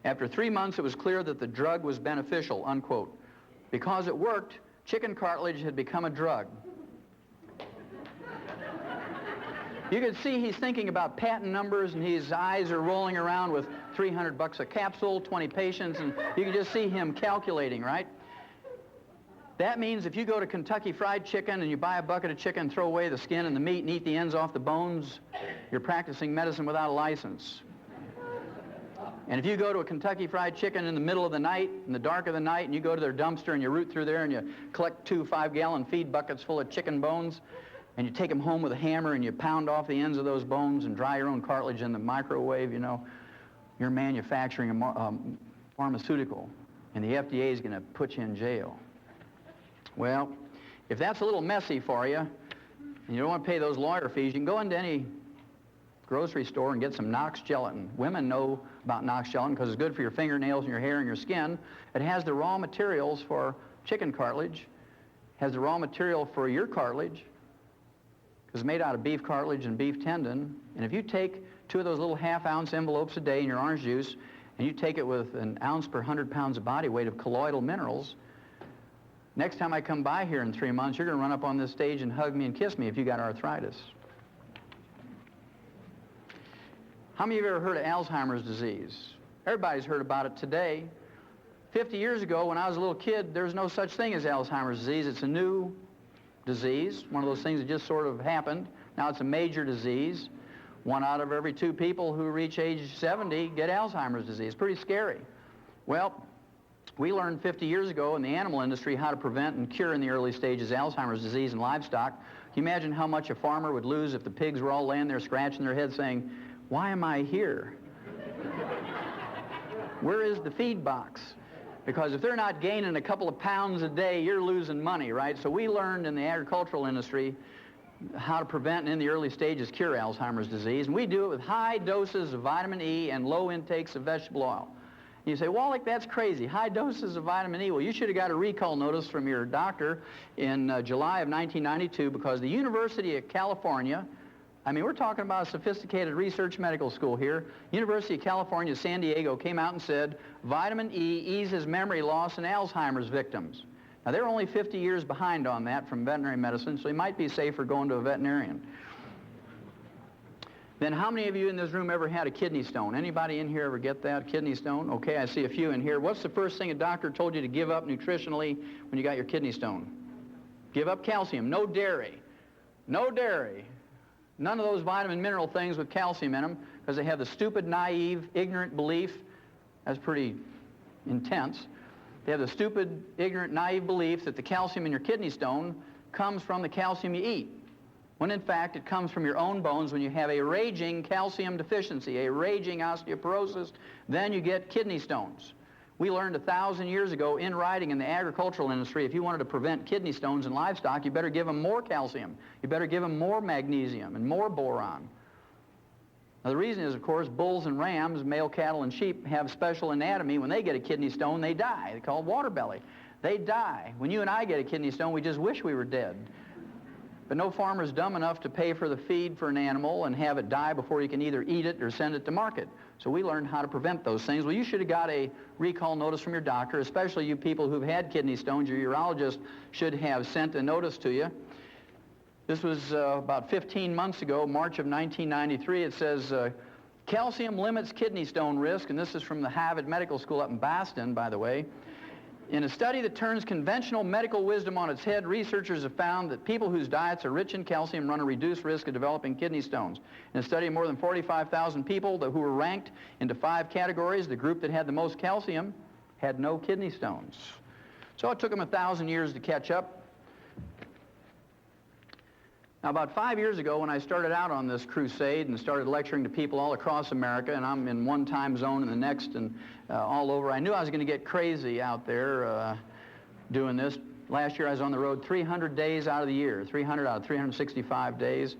after 3 months, it was clear that the drug was beneficial, unquote. Because it worked, chicken cartilage had become a drug. You can see he's thinking about patent numbers, and his eyes are rolling around with $300 a capsule, 20 patients, and you can just see him calculating, right? That means if you go to Kentucky Fried Chicken and you buy a bucket of chicken, throw away the skin and the meat and eat the ends off the bones, you're practicing medicine without a license. And if you go to a Kentucky Fried Chicken in the middle of the night, in the dark of the night, and you go to their dumpster and you root through there and you collect 2 5-gallon feed buckets full of chicken bones, and you take them home with a hammer and you pound off the ends of those bones and dry your own cartilage in the microwave, you know, you're manufacturing a pharmaceutical, and the FDA is going to put you in jail. Well, if that's a little messy for you, and you don't want to pay those lawyer fees, you can go into any grocery store and get some Knox gelatin. Women know about Knox gelatin because it's good for your fingernails and your hair and your skin. It has the raw materials for chicken cartilage, has the raw material for your cartilage, because it's made out of beef cartilage and beef tendon. And if you take 2 of those little half-ounce envelopes a day in your orange juice, and you take it with an ounce per 100 pounds of body weight of colloidal minerals, next time I come by here in 3 months, you're going to run up on this stage and hug me and kiss me if you got arthritis. How many of you have ever heard of Alzheimer's disease? Everybody's heard about it today. 50 years ago, when I was a little kid, there was no such thing as Alzheimer's disease. It's a new disease, one of those things that just sort of happened. Now it's a major disease. 1 out of every 2 people who reach age 70 get Alzheimer's disease. Pretty scary. Well, we learned 50 years ago in the animal industry how to prevent and cure in the early stages Alzheimer's disease in livestock. Can you imagine how much a farmer would lose if the pigs were all laying there scratching their heads saying, why am I here? Where is the feed box? Because if they're not gaining a couple of pounds a day, you're losing money, right? So we learned in the agricultural industry how to prevent and in the early stages cure Alzheimer's disease. And we do it with high doses of vitamin E and low intakes of vegetable oil. And you say, Wallach, that's crazy. High doses of vitamin E. Well, you should have got a recall notice from your doctor in July of 1992 because the University of California, I mean, we're talking about a sophisticated research medical school here. University of California, San Diego came out and said, vitamin E eases memory loss in Alzheimer's victims. Now, they're only 50 years behind on that from veterinary medicine, so you might be safer going to a veterinarian. Then how many of you in this room ever had a kidney stone? Anybody in here ever get that, kidney stone? Okay, I see a few in here. What's the first thing a doctor told you to give up nutritionally when you got your kidney stone? Give up calcium. No dairy. No dairy. None of those vitamin mineral things with calcium in them because they have the stupid, naive, ignorant belief. That's pretty intense. They have the stupid, ignorant, naive belief that the calcium in your kidney stone comes from the calcium you eat, when in fact it comes from your own bones. When you have a raging calcium deficiency, a raging osteoporosis, then you get kidney stones. We learned 1,000 years ago in writing in the agricultural industry, if you wanted to prevent kidney stones in livestock, you better give them more calcium. You better give them more magnesium and more boron. Now, the reason is, of course, bulls and rams, male cattle and sheep have special anatomy. When they get a kidney stone, they die. They call it water belly. They die. When you and I get a kidney stone, we just wish we were dead. But no farmer's dumb enough to pay for the feed for an animal and have it die before you can either eat it or send it to market. So we learned how to prevent those things. Well, you should have got a recall notice from your doctor, especially you people who've had kidney stones. Your urologist should have sent a notice to you. This was about 15 months ago, March of 1993. It says, calcium limits kidney stone risk, and this is from the Harvard Medical School up in Boston, by the way. In a study that turns conventional medical wisdom on its head, researchers have found that people whose diets are rich in calcium run a reduced risk of developing kidney stones. In a study of more than 45,000 people who were ranked into 5 categories, the group that had the most calcium had no kidney stones. So it took them 1,000 years to catch up. Now, about 5 years ago, when I started out on this crusade and started lecturing to people all across America, and I'm in one time zone and the next and all over, I knew I was going to get crazy out there doing this. Last year I was on the road 300 days out of the year, 300 out of 365 days.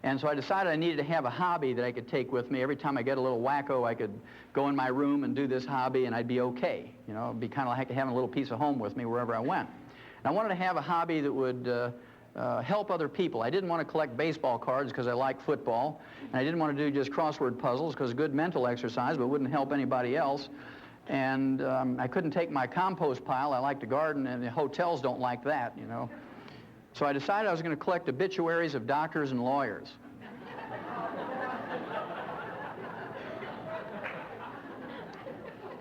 And so I decided I needed to have a hobby that I could take with me. Every time I get a little wacko, I could go in my room and do this hobby and I'd be okay. You know, it'd be kind of like having a little piece of home with me wherever I went. And I wanted to have a hobby that would help other people. I didn't want to collect baseball cards because I like football, and I didn't want to do just crossword puzzles because good mental exercise, but wouldn't help anybody else. And I couldn't take my compost pile. I like to garden, and the hotels don't like that, you know. So I decided I was going to collect obituaries of doctors and lawyers.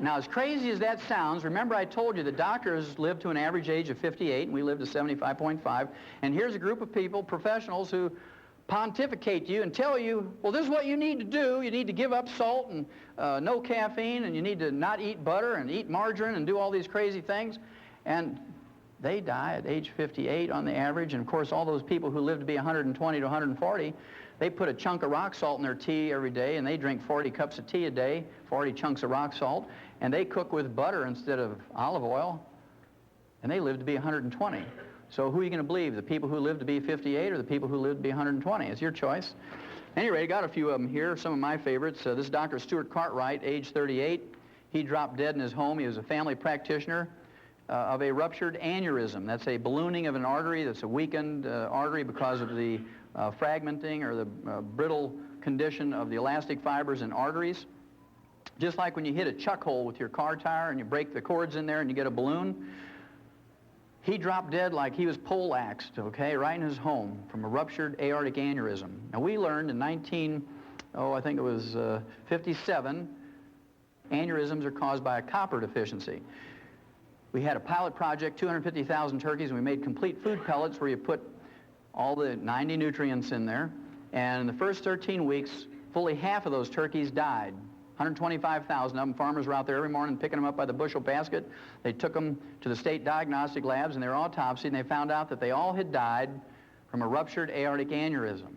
Now, as crazy as that sounds, remember I told you the doctors live to an average age of 58, and we live to 75.5. And here's a group of people, professionals, who pontificate to you and tell you, well, this is what you need to do. You need to give up salt and no caffeine, and you need to not eat butter and eat margarine and do all these crazy things. And they die at age 58 on the average. And, of course, all those people who live to be 120 to 140, they put a chunk of rock salt in their tea every day, and they drink 40 cups of tea a day, 40 chunks of rock salt, and they cook with butter instead of olive oil, and they live to be 120. So who are you going to believe, the people who live to be 58 or the people who live to be 120? It's your choice. Anyway, I got a few of them here, some of my favorites. This is Dr. Stuart Cartwright, age 38. He dropped dead in his home. He was a family practitioner of a ruptured aneurysm. That's a ballooning of an artery that's a weakened artery because of the fragmenting or the brittle condition of the elastic fibers in arteries. Just like when you hit a chuck hole with your car tire and you break the cords in there and you get a balloon. He dropped dead like he was pole-axed, okay, right in his home from a ruptured aortic aneurysm. Now, we learned in 57, aneurysms are caused by a copper deficiency. We had a pilot project, 250,000 turkeys, and we made complete food pellets where you put all the 90 nutrients in there. And in the first 13 weeks, fully half of those turkeys died. 125,000 of them. Farmers were out there every morning picking them up by the bushel basket. They took them to the state diagnostic labs and they were autopsied, and they found out that they all had died from a ruptured aortic aneurysm.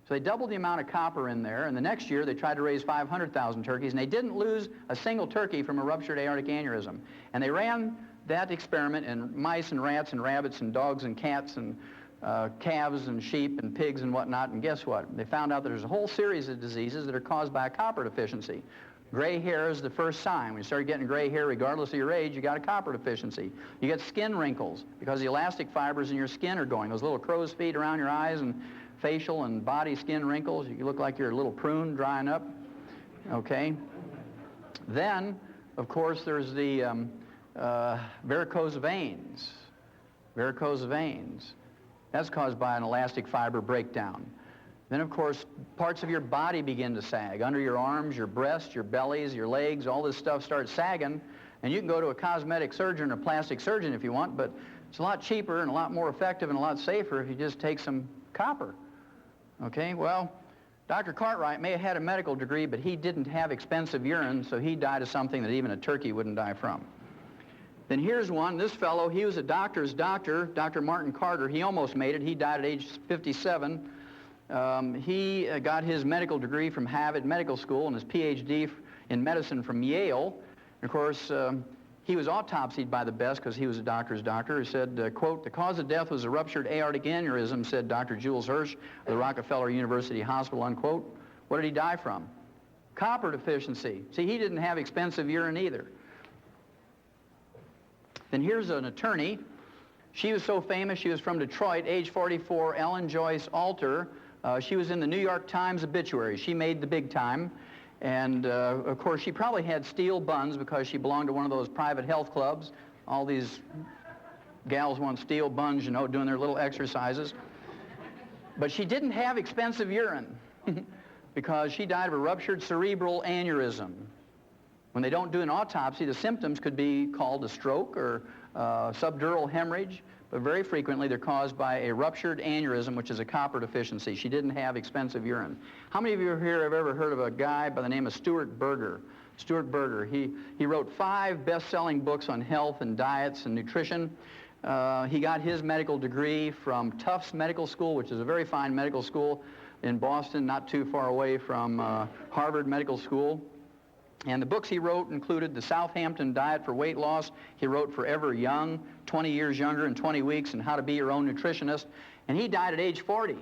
So they doubled the amount of copper in there, and the next year they tried to raise 500,000 turkeys, and they didn't lose a single turkey from a ruptured aortic aneurysm. And they ran that experiment in mice and rats and rabbits and dogs and cats and calves and sheep and pigs and whatnot, and guess what? They found out that there's a whole series of diseases that are caused by a copper deficiency. Gray hair is the first sign. When you start getting gray hair, regardless of your age, you got a copper deficiency. You get skin wrinkles because the elastic fibers in your skin are going. Those little crow's feet around your eyes and facial and body skin wrinkles. You look like you're a little prune drying up. Okay? Then, of course, there's the varicose veins. Varicose veins. That's caused by an elastic fiber breakdown. Then, of course, parts of your body begin to sag. Under your arms, your breasts, your bellies, your legs, all this stuff starts sagging. And you can go to a cosmetic surgeon or plastic surgeon if you want, but it's a lot cheaper and a lot more effective and a lot safer if you just take some copper. Okay, well, Dr. Cartwright may have had a medical degree, but he didn't have expensive urine, so he died of something that even a turkey wouldn't die from. Then here's one. This fellow, he was a doctor's doctor, Dr. Martin Carter. He almost made it. He died at age 57. He got his medical degree from Harvard Medical School and his PhD in medicine from Yale. And of course, he was autopsied by the best because he was a doctor's doctor. He said, quote, "The cause of death was a ruptured aortic aneurysm," said Dr. Jules Hirsch of the Rockefeller University Hospital, unquote. What did he die from? Copper deficiency. See, he didn't have expensive urine either. Then here's an attorney. She was so famous, she was from Detroit, age 44, Ellen Joyce Alter. She was in the New York Times obituary. She made the big time. And, of course, she probably had steel buns because she belonged to one of those private health clubs. All these gals want steel buns, you know, doing their little exercises. But she didn't have expensive urine because she died of a ruptured cerebral aneurysm. When they don't do an autopsy, the symptoms could be called a stroke or subdural hemorrhage, but very frequently they're caused by a ruptured aneurysm, which is a copper deficiency. She didn't have expensive urine. How many of you here have ever heard of a guy by the name of Stuart Berger? Stuart Berger, he wrote 5 best-selling books on health and diets and nutrition. He got his medical degree from Tufts Medical School, which is a very fine medical school in Boston, not too far away from Harvard Medical School. And the books he wrote included The Southampton Diet for Weight Loss. He wrote Forever Young, 20 Years Younger in 20 Weeks, and How to Be Your Own Nutritionist. And he died at age 40.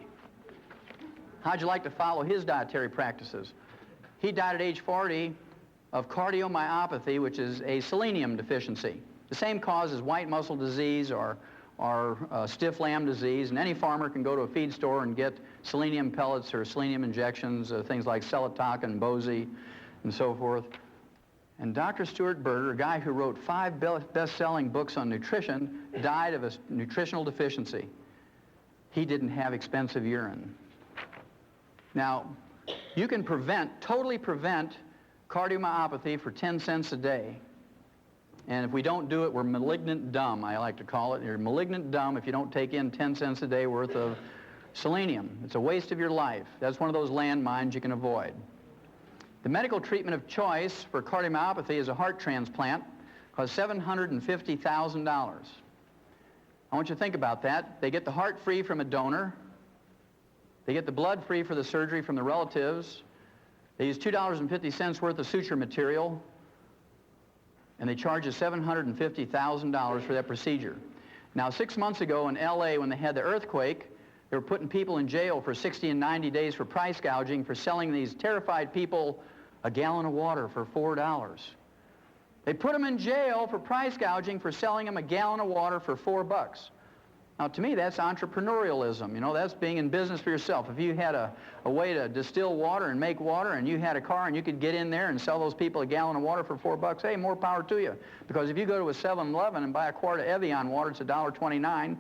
How'd you like to follow his dietary practices? He died at age 40 of cardiomyopathy, which is a selenium deficiency. The same cause as white muscle disease or stiff lamb disease, and any farmer can go to a feed store and get selenium pellets or selenium injections, things like Selatoc and Bozy and so forth. And Dr. Stuart Berger, a guy who wrote 5 best-selling books on nutrition, died of a nutritional deficiency. He didn't have expensive urine. Now, you can totally prevent cardiomyopathy for 10 cents a day. And if we don't do it, we're malignant dumb, I like to call it. You're malignant dumb if you don't take in 10 cents a day worth of selenium. It's a waste of your life. That's one of those landmines you can avoid. The medical treatment of choice for cardiomyopathy is a heart transplant. Costs $750,000. I want you to think about that. They get the heart free from a donor. They get the blood free for the surgery from the relatives. They use $2.50 worth of suture material, and they charge us $750,000 for that procedure. Now, 6 months ago in LA, when they had the earthquake, they were putting people in jail for 60 and 90 days for price gouging, for selling these terrified people a gallon of water for $4. They put them in jail for price gouging for selling them a gallon of water for $4. Now, to me, that's entrepreneurialism. You know, that's being in business for yourself. If you had a way to distill water and make water, and you had a car and you could get in there and sell those people a gallon of water for $4, hey, more power to you. Because if you go to a 7-Eleven and buy a quart of Evian water, it's $1.29.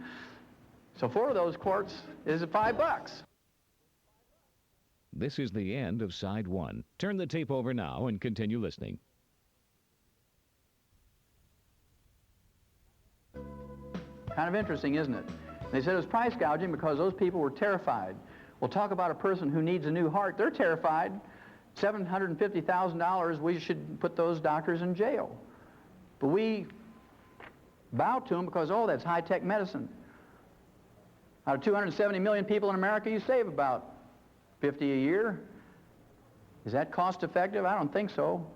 So 4 of those quarts is $5. This is the end of side 1. Turn the tape over now and continue listening. Kind of interesting, isn't it? They said it was price gouging because those people were terrified. Well, talk about a person who needs a new heart. They're terrified. $750,000, we should put those doctors in jail. But we bow to them because, oh, that's high-tech medicine. Out of 270 million people in America, you save about 50 a year. Is that cost-effective? I don't think so.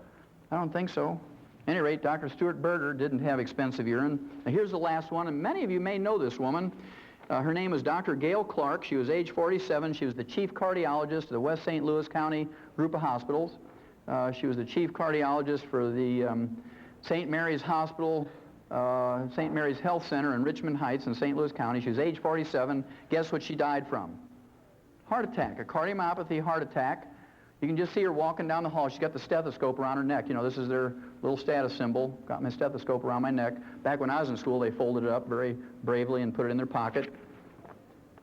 I don't think so. At any rate, Dr. Stuart Berger didn't have expensive urine. Now, here's the last one, and many of you may know this woman. Her name was Dr. Gail Clark. She was age 47. She was the chief cardiologist of the West St. Louis County group of hospitals. She was the chief cardiologist for the St. Mary's Hospital, St. Mary's Health Center in Richmond Heights in St. Louis County. She was age 47. Guess what she died from? Heart attack, a cardiomyopathy heart attack. You can just see her walking down the hall. She's got the stethoscope around her neck. You know, this is their little status symbol. Got my stethoscope around my neck. Back when I was in school, they folded it up very bravely and put it in their pocket.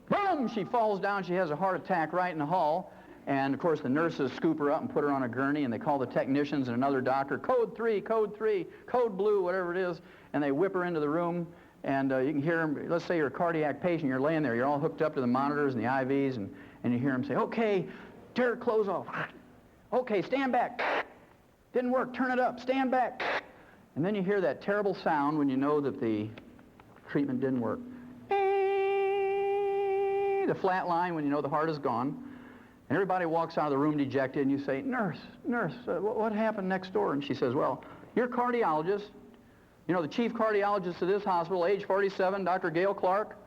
Boom! She falls down. She has a heart attack right in the hall. And, of course, the nurses scoop her up and put her on a gurney, and they call the technicians and another doctor, code 3, code blue, whatever it is, and they whip her into the room. And you can hear them. Let's say you're a cardiac patient. You're laying there. You're all hooked up to the monitors and the IVs, and you hear them say, okay, tear her clothes off. Okay, stand back. Didn't work. Turn it up. Stand back. And then you hear that terrible sound when you know that the treatment didn't work. The flat line when you know the heart is gone. And everybody walks out of the room dejected, and you say, nurse, what happened next door? And she says, well, your cardiologist, you know, the chief cardiologist of this hospital, age 47, Dr. Gail Clark,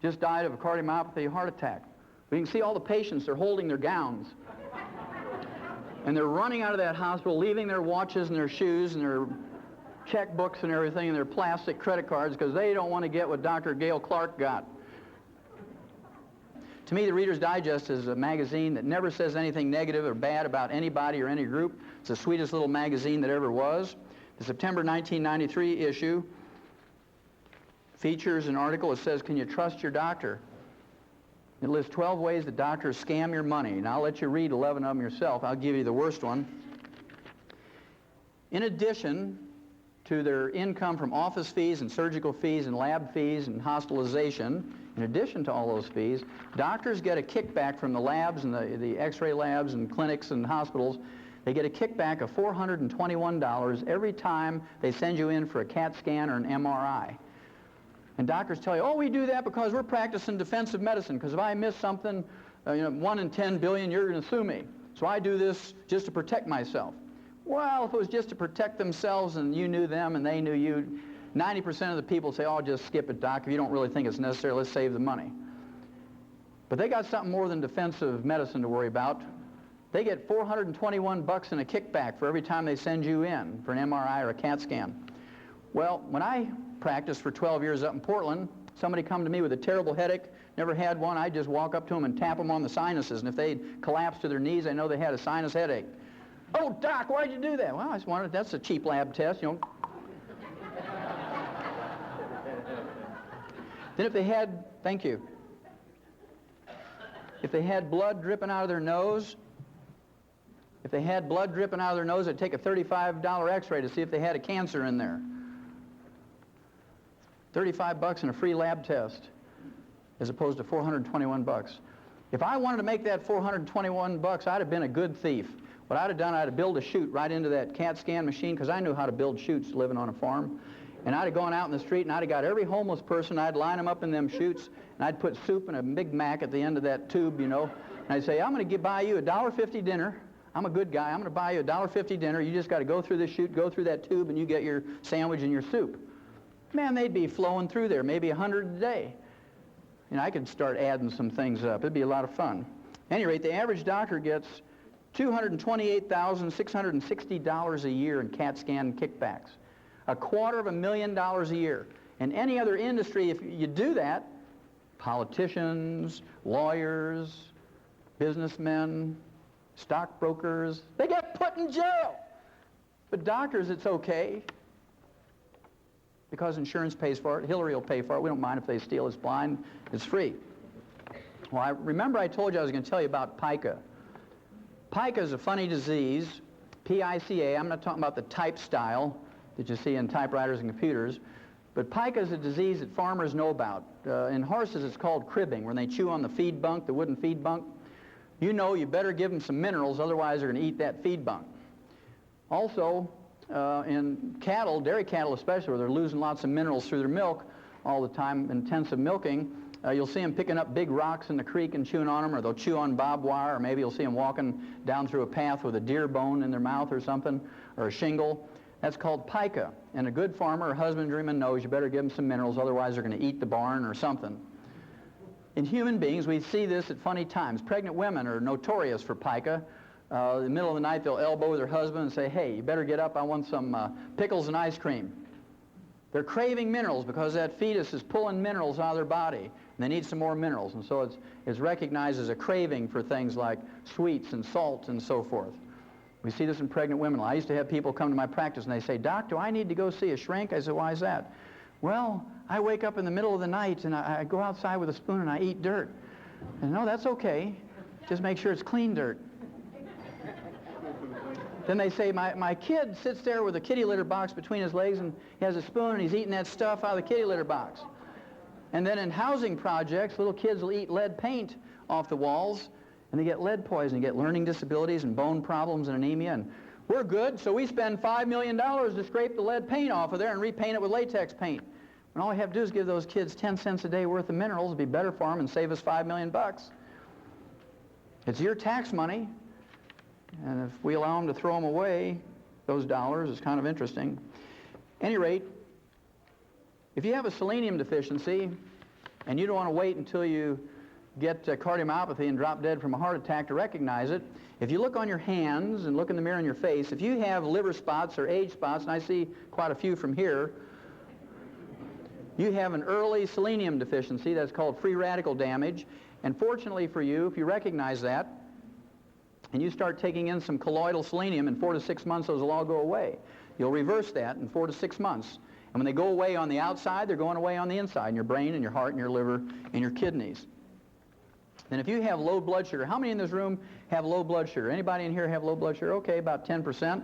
just died of a cardiomyopathy heart attack. But you can see all the patients, they're holding their gowns. And they're running out of that hospital, leaving their watches and their shoes and their checkbooks and everything and their plastic credit cards because they don't want to get what Dr. Gail Clark got. To me, the Reader's Digest is a magazine that never says anything negative or bad about anybody or any group. It's the sweetest little magazine that ever was. The September 1993 issue features an article that says, can you trust your doctor? It lists 12 ways that doctors scam your money. Now, I'll let you read 11 of them yourself. I'll give you the worst one. In addition to their income from office fees and surgical fees and lab fees and hospitalization, in addition to all those fees, doctors get a kickback from the labs and the x-ray labs and clinics and hospitals. They get a kickback of $421 every time they send you in for a CAT scan or an MRI. And doctors tell you, oh, we do that because we're practicing defensive medicine, because if I miss something, 1 in 10 billion, you're going to sue me. So I do this just to protect myself. Well, if it was just to protect themselves and you knew them and they knew you, 90% of the people say, oh, just skip it, doc. If you don't really think it's necessary, let's save the money. But they got something more than defensive medicine to worry about. They get $421 in a kickback for every time they send you in for an MRI or a CAT scan. Well, when I practiced for 12 years up in Portland, somebody come to me with a terrible headache, never had one, I'd just walk up to them and tap them on the sinuses, and if they'd collapse to their knees, I know they had a sinus headache. Oh, doc, why'd you do that? Well, I just wanted, that's a cheap lab test, Then if they had, thank you, if they had blood dripping out of their nose, I'd take a $35 x-ray to see if they had a cancer in there. $35 and a free lab test, as opposed to $421. If I wanted to make that $421, I'd have been a good thief. What I'd have done, I'd have built a chute right into that CAT scan machine, because I knew how to build chutes living on a farm. And I'd have gone out in the street and I'd have got every homeless person, I'd line them up in them chutes, and I'd put soup and a Big Mac at the end of that tube, and I'd say, I'm going to buy you a $1.50 dinner. I'm a good guy. I'm going to buy you a $1.50 dinner. You just got to go through this chute, go through that tube, and you get your sandwich and your soup. Man, they'd be flowing through there, maybe 100 a day. I could start adding some things up. It'd be a lot of fun. At any rate, the average doctor gets $228,660 a year in CAT scan kickbacks. $250,000 a year. In any other industry, if you do that, politicians, lawyers, businessmen, stockbrokers, they get put in jail. But doctors, it's okay, because insurance pays for it. Hillary will pay for it. We don't mind if they steal. It's blind. It's free. Well, remember I told you I was going to tell you about pica. Pica is a funny disease, P-I-C-A. I'm not talking about the type style that you see in typewriters and computers, but pica is a disease that farmers know about. In horses, it's called cribbing, when they chew on the feed bunk, the wooden feed bunk. You better give them some minerals, otherwise they're going to eat that feed bunk. Also, in cattle, dairy cattle especially, where they're losing lots of minerals through their milk all the time, intensive milking, you'll see them picking up big rocks in the creek and chewing on them, or they'll chew on barbed wire, or maybe you'll see them walking down through a path with a deer bone in their mouth or something, or a shingle. That's called pica. And a good farmer or husbandryman knows you better give them some minerals, otherwise they're going to eat the barn or something. In human beings, we see this at funny times. Pregnant women are notorious for pica. In the middle of the night, they'll elbow their husband and say, hey, you better get up, I want some pickles and ice cream. They're craving minerals because that fetus is pulling minerals out of their body, and they need some more minerals. And so it's recognized as a craving for things like sweets and salt and so forth. We see this in pregnant women. I used to have people come to my practice and they say, Doc, do I need to go see a shrink? I said, why is that? Well, I wake up in the middle of the night and I go outside with a spoon and I eat dirt. And no, that's okay. Just make sure it's clean dirt. Then they say, my kid sits there with a kitty litter box between his legs and he has a spoon and he's eating that stuff out of the kitty litter box. And then in housing projects, little kids will eat lead paint off the walls and they get lead poisoning, get learning disabilities and bone problems and anemia. And we're good, so we spend $5 million to scrape the lead paint off of there and repaint it with latex paint. And all we have to do is give those kids 10 cents a day worth of minerals. It'd be better for them and save us $5 million. It's your tax money. And if we allow them to throw them away, those dollars, it's kind of interesting. At any rate, if you have a selenium deficiency and you don't want to wait until you get cardiomyopathy and drop dead from a heart attack to recognize it, if you look on your hands and look in the mirror in your face, if you have liver spots or age spots, and I see quite a few from here, you have an early selenium deficiency. That's called free radical damage. And fortunately for you, if you recognize that, and you start taking in some colloidal selenium, in 4 to 6 months, those will all go away. You'll reverse that in 4 to 6 months. And when they go away on the outside, they're going away on the inside, in your brain and your heart and your liver and your kidneys. Then if you have low blood sugar, how many in this room have low blood sugar? Anybody in here have low blood sugar? Okay, about 10%.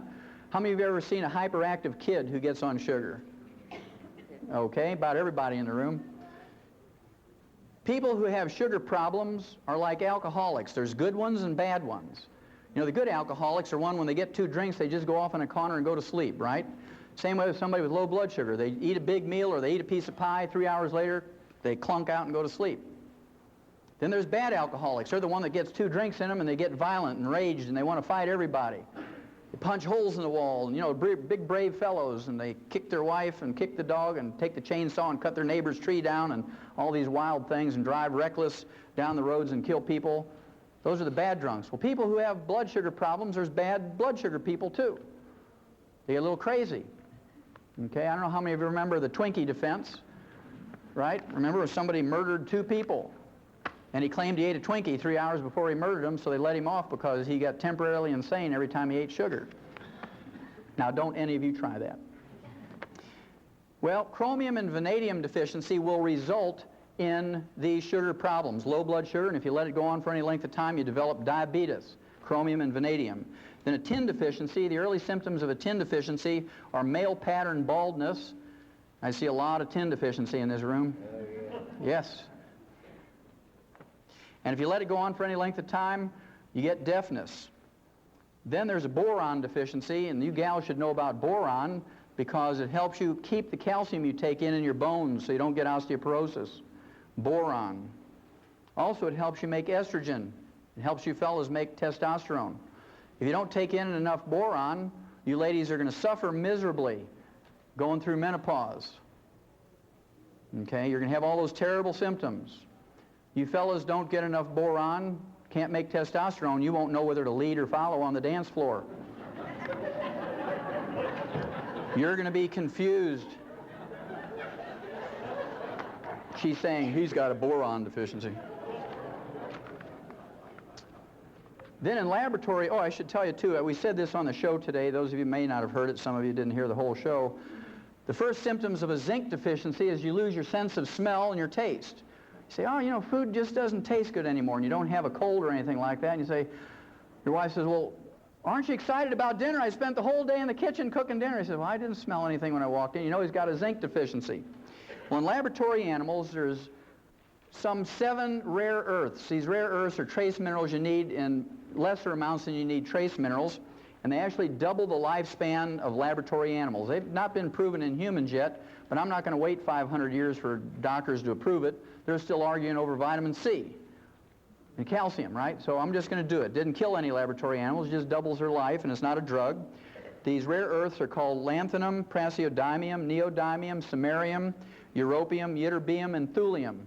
How many of you have ever seen a hyperactive kid who gets on sugar? Okay, about everybody in the room. People who have sugar problems are like alcoholics. There's good ones and bad ones. You know, the good alcoholics are one, when they get 2 drinks, they just go off in a corner and go to sleep, right? Same way with somebody with low blood sugar. They eat a big meal or they eat a piece of pie, 3 hours later, they clunk out and go to sleep. Then there's bad alcoholics. They're the one that gets 2 drinks in them and they get violent and raged and they want to fight everybody. They punch holes in the wall, and, you know, big brave fellows, and they kick their wife and kick the dog and take the chainsaw and cut their neighbor's tree down and all these wild things and drive reckless down the roads and kill people. Those are the bad drunks. Well, people who have blood sugar problems, there's bad blood sugar people too. They get a little crazy. Okay, I don't know how many of you remember the Twinkie defense, right? Remember when somebody murdered 2 people? And he claimed he ate a Twinkie 3 hours before he murdered them, so they let him off because he got temporarily insane every time he ate sugar. Now, don't any of you try that. Well, chromium and vanadium deficiency will result in these sugar problems. Low blood sugar, and if you let it go on for any length of time, you develop diabetes, chromium and vanadium. Then a tin deficiency, the early symptoms of a tin deficiency are male pattern baldness. I see a lot of tin deficiency in this room. Yes. And if you let it go on for any length of time, you get deafness. Then there's a boron deficiency, and you gals should know about boron because it helps you keep the calcium you take in your bones so you don't get osteoporosis. Boron. Also, it helps you make estrogen. It helps you fellas make testosterone. If you don't take in enough boron, you ladies are going to suffer miserably going through menopause. Okay, you're going to have all those terrible symptoms. You fellas don't get enough boron, can't make testosterone, you won't know whether to lead or follow on the dance floor. You're going to be confused. She's saying he's got a boron deficiency. Then in laboratory, I should tell you too, we said this on the show today, those of you may not have heard it, some of you didn't hear the whole show. The first symptoms of a zinc deficiency is you lose your sense of smell and your taste. You say, oh, you know, food just doesn't taste good anymore, and you don't have a cold or anything like that, and you say, your wife says, well, aren't you excited about dinner? I spent the whole day in the kitchen cooking dinner. He says, well, I didn't smell anything when I walked in. You know he's got a zinc deficiency. Well, in laboratory animals, there's some 7 rare earths. These rare earths are trace minerals you need in lesser amounts than you need trace minerals, and they actually double the lifespan of laboratory animals. They've not been proven in humans yet, but I'm not going to wait 500 years for doctors to approve it. They're still arguing over vitamin C and calcium, right? So I'm just going to do it. Didn't kill any laboratory animals, it just doubles their life, and it's not a drug. These rare earths are called lanthanum, praseodymium, neodymium, samarium, europium, ytterbium, and thulium.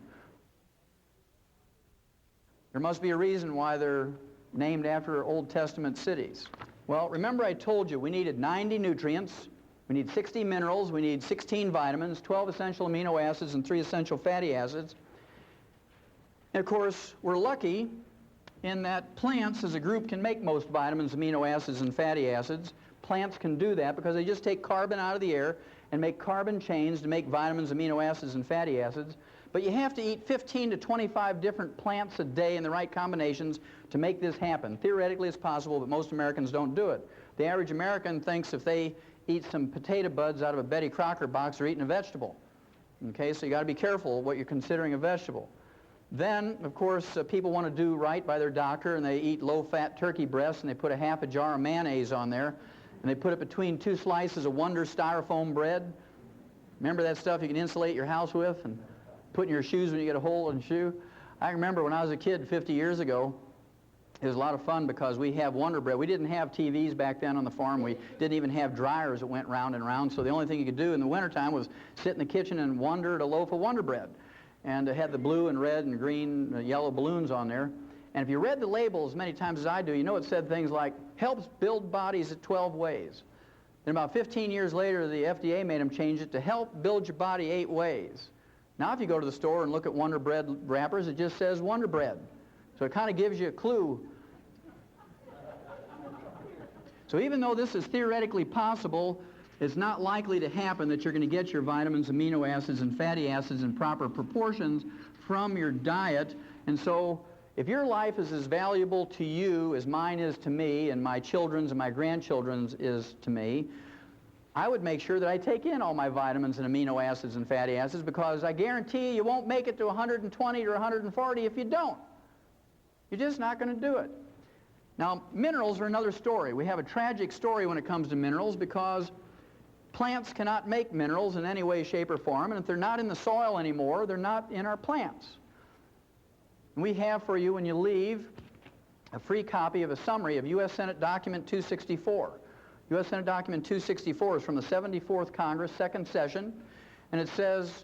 There must be a reason why they're named after Old Testament cities. Well, remember I told you we needed 90 nutrients, we need 60 minerals, we need 16 vitamins, 12 essential amino acids, and 3 essential fatty acids. And of course, we're lucky in that plants as a group can make most vitamins, amino acids, and fatty acids. Plants can do that because they just take carbon out of the air and make carbon chains to make vitamins, amino acids, and fatty acids. But you have to eat 15 to 25 different plants a day in the right combinations to make this happen. Theoretically, it's possible, but most Americans don't do it. The average American thinks if they eat some potato buds out of a Betty Crocker box, they're eating a vegetable. Okay, so you got to be careful what you're considering a vegetable. Then, of course, people want to do right by their doctor, and they eat low-fat turkey breasts, and they put a half a jar of mayonnaise on there, and they put it between 2 slices of Wonder styrofoam bread. Remember that stuff you can insulate your house with and put in your shoes when you get a hole in the shoe? I remember when I was a kid 50 years ago, it was a lot of fun because we have Wonder Bread. We didn't have TVs back then on the farm. We didn't even have dryers that went round and round, so the only thing you could do in the wintertime was sit in the kitchen and wonder at a loaf of Wonder Bread. And it had the blue and red and green, yellow balloons on there. And if you read the label as many times as I do, you know it said things like, helps build bodies at 12 ways. Then about 15 years later, the FDA made them change it to help build your body 8 ways. Now if you go to the store and look at Wonder Bread wrappers, it just says Wonder Bread. So it kind of gives you a clue. So even though this is theoretically possible, it's not likely to happen that you're going to get your vitamins, amino acids, and fatty acids in proper proportions from your diet. And so if your life is as valuable to you as mine is to me, and my children's and my grandchildren's is to me, I would make sure that I take in all my vitamins and amino acids and fatty acids, because I guarantee you won't make it to 120 or 140 if you don't. You're just not going to do it. Now, minerals are another story. We have a tragic story when it comes to minerals, because Plants cannot make minerals in any way, shape, or form, and if they're not in the soil anymore, they're not in our plants. And we have for you, when you leave, a free copy of a summary of U.S. Senate Document 264. U.S. Senate Document 264 is from the 74th Congress, second session, and it says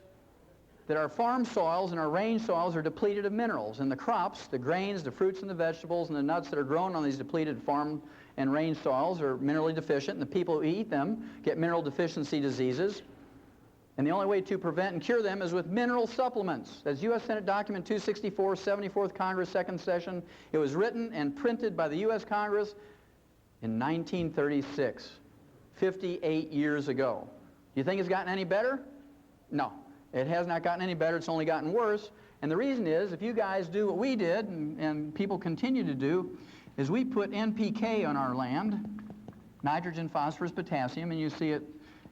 that our farm soils and our range soils are depleted of minerals, and the crops, the grains, the fruits and the vegetables, and the nuts that are grown on these depleted farm and range soils are minerally deficient, and the people who eat them get mineral deficiency diseases. And the only way to prevent and cure them is with mineral supplements. That's U.S. Senate Document 264, 74th Congress, second session. It was written and printed by the U.S. Congress in 1936, 58 years ago. Do you think it's gotten any better? No, it has not gotten any better. It's only gotten worse. And the reason is, if you guys do what we did, and people continue to do, is we put NPK on our land, nitrogen, phosphorus, potassium, and you see it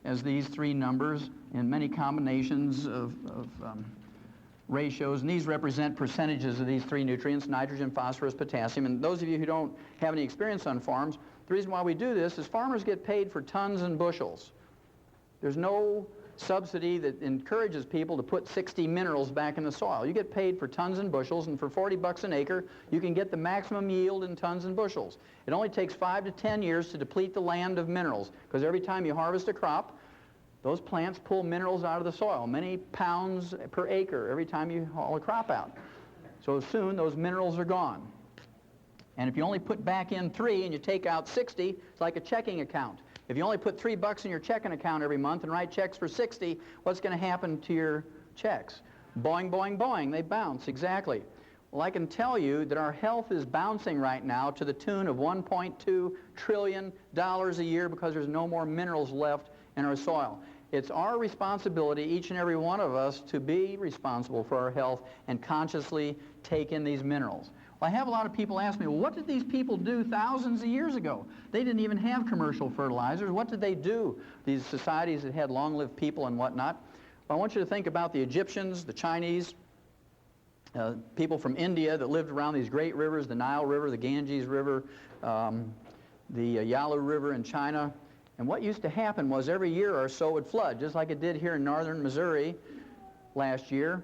as these three numbers in many combinations of ratios, and these represent percentages of these three nutrients, nitrogen, phosphorus, potassium. And those of you who don't have any experience on farms, the reason why we do this is farmers get paid for tons and bushels. There's no subsidy that encourages people to put 60 minerals back in the soil. You get paid for tons and bushels, and for 40 bucks an acre, you can get the maximum yield in tons and bushels. It only takes 5 to 10 years to deplete the land of minerals, because every time you harvest a crop, those plants pull minerals out of the soil, many pounds per acre every time you haul a crop out. So soon those minerals are gone. And if you only put back in 3 and you take out 60, it's like a checking account. If you only put $3 in your checking account every month and write checks for 60, what's going to happen to your checks? Boing, boing, boing, they bounce, exactly. Well, I can tell you that our health is bouncing right now to the tune of $1.2 trillion a year because there's no more minerals left in our soil. It's our responsibility, each and every one of us, to be responsible for our health and consciously take in these minerals. Well, I have a lot of people ask me, well, what did these people do thousands of years ago? They didn't even have commercial fertilizers. What did they do, these societies that had long-lived people and whatnot? Well, I want you to think about the Egyptians, the Chinese, people from India that lived around these great rivers, the Nile River, the Ganges River, the Yalu River in China. And what used to happen was every year or so it would flood, just like it did here in northern Missouri last year.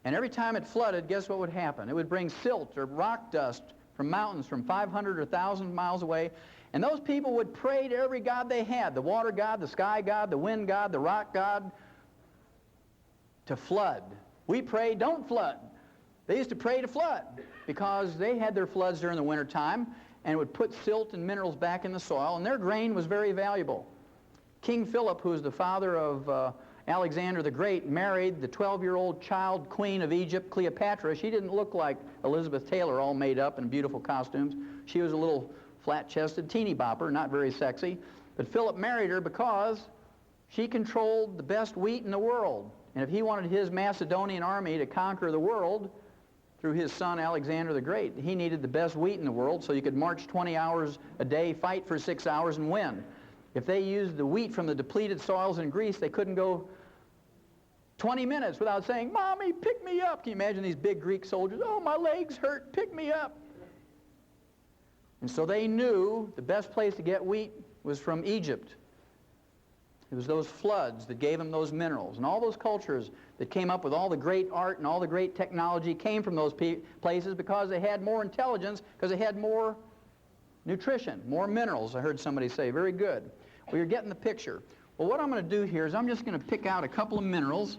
And every time it flooded, guess what would happen? It would bring silt or rock dust from mountains from 500 or 1,000 miles away. And those people would pray to every god they had, the water god, the sky god, the wind god, the rock god, to flood. We pray, don't flood. They used to pray to flood because they had their floods during the winter time, and would put silt and minerals back in the soil, and their grain was very valuable. King Philip, who was the father of Alexander the Great, married the 12-year-old child queen of Egypt, Cleopatra. She didn't look like Elizabeth Taylor, all made up in beautiful costumes. She was a little flat-chested teeny bopper, not very sexy. But Philip married her because she controlled the best wheat in the world. And if he wanted his Macedonian army to conquer the world, through his son Alexander the Great, he needed the best wheat in the world so you could march 20 hours a day, fight for 6 hours, and win. If they used the wheat from the depleted soils in Greece, they couldn't go 20 minutes without saying, "Mommy, pick me up." Can you imagine these big Greek soldiers? "Oh, my legs hurt, pick me up." And so they knew the best place to get wheat was from Egypt. It was those floods that gave them those minerals. And all those cultures that came up with all the great art and all the great technology came from those places because they had more intelligence, because they had more nutrition, more minerals, I heard somebody say. Very good. Well, you're getting the picture. Well, what I'm going to do here is I'm just going to pick out a couple of minerals,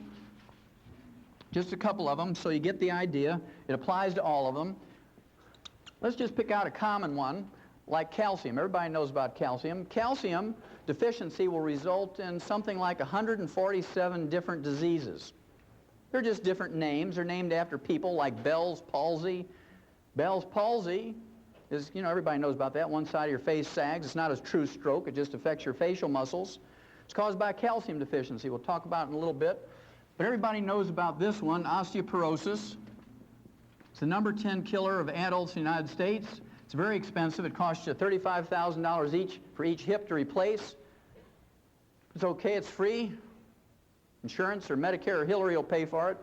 just a couple of them, so you get the idea. It applies to all of them. Let's just pick out a common one, like calcium. Everybody knows about calcium. Calcium deficiency will result in something like 147 different diseases. They're just different names. They're named after people like Bell's palsy. Bell's palsy is, everybody knows about that. One side of your face sags. It's not a true stroke. It just affects your facial muscles. It's caused by calcium deficiency. We'll talk about it in a little bit. But everybody knows about this one, osteoporosis. It's the number 10 killer of adults in the United States. It's very expensive. It costs you $35,000 each for each hip to replace. It's okay. It's free. Insurance or Medicare or Hillary will pay for it.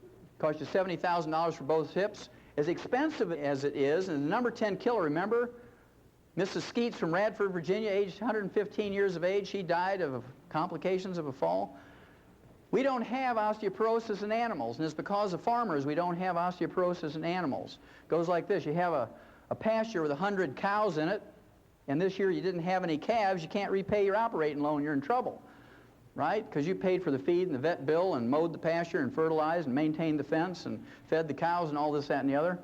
It costs you $70,000 for both hips. As expensive as it is, and the number 10 killer, remember, Mrs. Skeets from Radford, Virginia, aged 115 years of age, she died of a complications of a fall? We don't have osteoporosis in animals, and it's because of farmers we don't have osteoporosis in animals. It goes like this. You have a pasture with 100 cows in it, and this year you didn't have any calves, you can't repay your operating loan, you're in trouble, right? Because you paid for the feed and the vet bill and mowed the pasture and fertilized and maintained the fence and fed the cows and all this, that, and the other.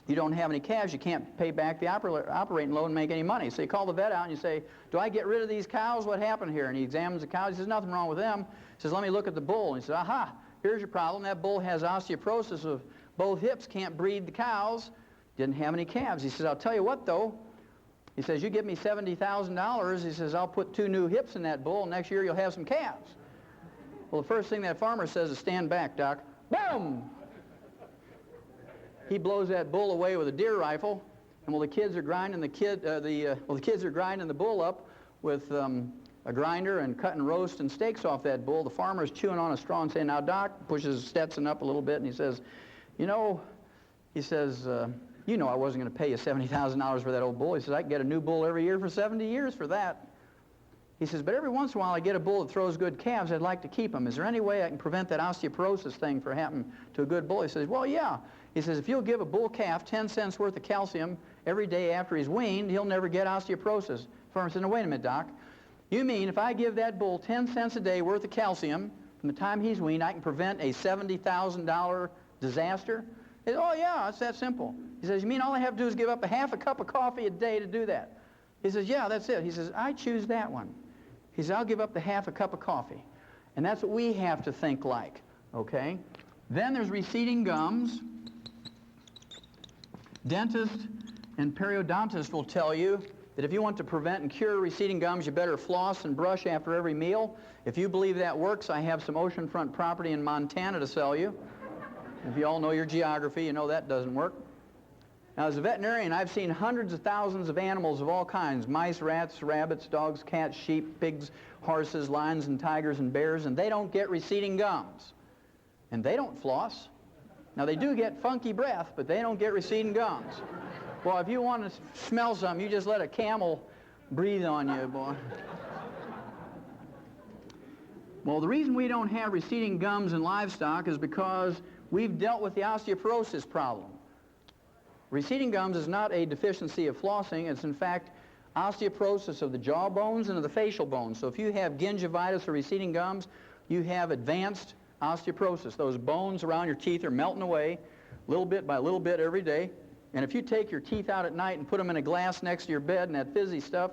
You don't have any calves, you can't pay back the operating loan and make any money. So you call the vet out and you say, do I get rid of these cows? What happened here? And he examines the cows. He says, nothing wrong with them. He says, let me look at the bull. And he says, aha, here's your problem. That bull has osteoporosis of both hips, can't breed the cows, didn't have any calves. He says, I'll tell you what, though. He says, you give me $70,000. He says, I'll put 2 new hips in that bull, and next year you'll have some calves. Well, the first thing that farmer says is, stand back, Doc. Boom! He blows that bull away with a deer rifle, and while the kids are grinding the kids are grinding the bull up with a grinder and cutting roast and steaks off that bull, the farmer's chewing on a straw and saying, now, Doc, pushes Stetson up a little bit, and he says, you know, I wasn't going to pay you $70,000 for that old bull. He says, I can get a new bull every year for 70 years for that. He says, but every once in a while I get a bull that throws good calves. I'd like to keep them. Is there any way I can prevent that osteoporosis thing from happening to a good bull? He says, well, yeah. He says, if you'll give a bull calf 10 cents worth of calcium every day after he's weaned, he'll never get osteoporosis. The farmer says, no, wait a minute, Doc. You mean if I give that bull 10 cents a day worth of calcium from the time he's weaned, I can prevent a $70,000 disaster? He says, oh, yeah, it's that simple. He says, you mean all I have to do is give up a half a cup of coffee a day to do that? He says, yeah, that's it. He says, I choose that one. He says, I'll give up the half a cup of coffee. And that's what we have to think like, okay? Then there's receding gums. Dentists and periodontists will tell you that if you want to prevent and cure receding gums, you better floss and brush after every meal. If you believe that works, I have some oceanfront property in Montana to sell you. If you all know your geography, you know that doesn't work. Now, as a veterinarian, I've seen hundreds of thousands of animals of all kinds, mice, rats, rabbits, dogs, cats, sheep, pigs, horses, lions, and tigers, and bears, and they don't get receding gums. And they don't floss. Now, they do get funky breath, but they don't get receding gums. Well, if you want to smell something, you just let a camel breathe on you, boy. Well, the reason we don't have receding gums in livestock is because we've dealt with the osteoporosis problem. Receding gums is not a deficiency of flossing. It's, in fact, osteoporosis of the jaw bones and of the facial bones. So if you have gingivitis or receding gums, you have advanced osteoporosis. Those bones around your teeth are melting away little bit by little bit every day. And if you take your teeth out at night and put them in a glass next to your bed and that fizzy stuff,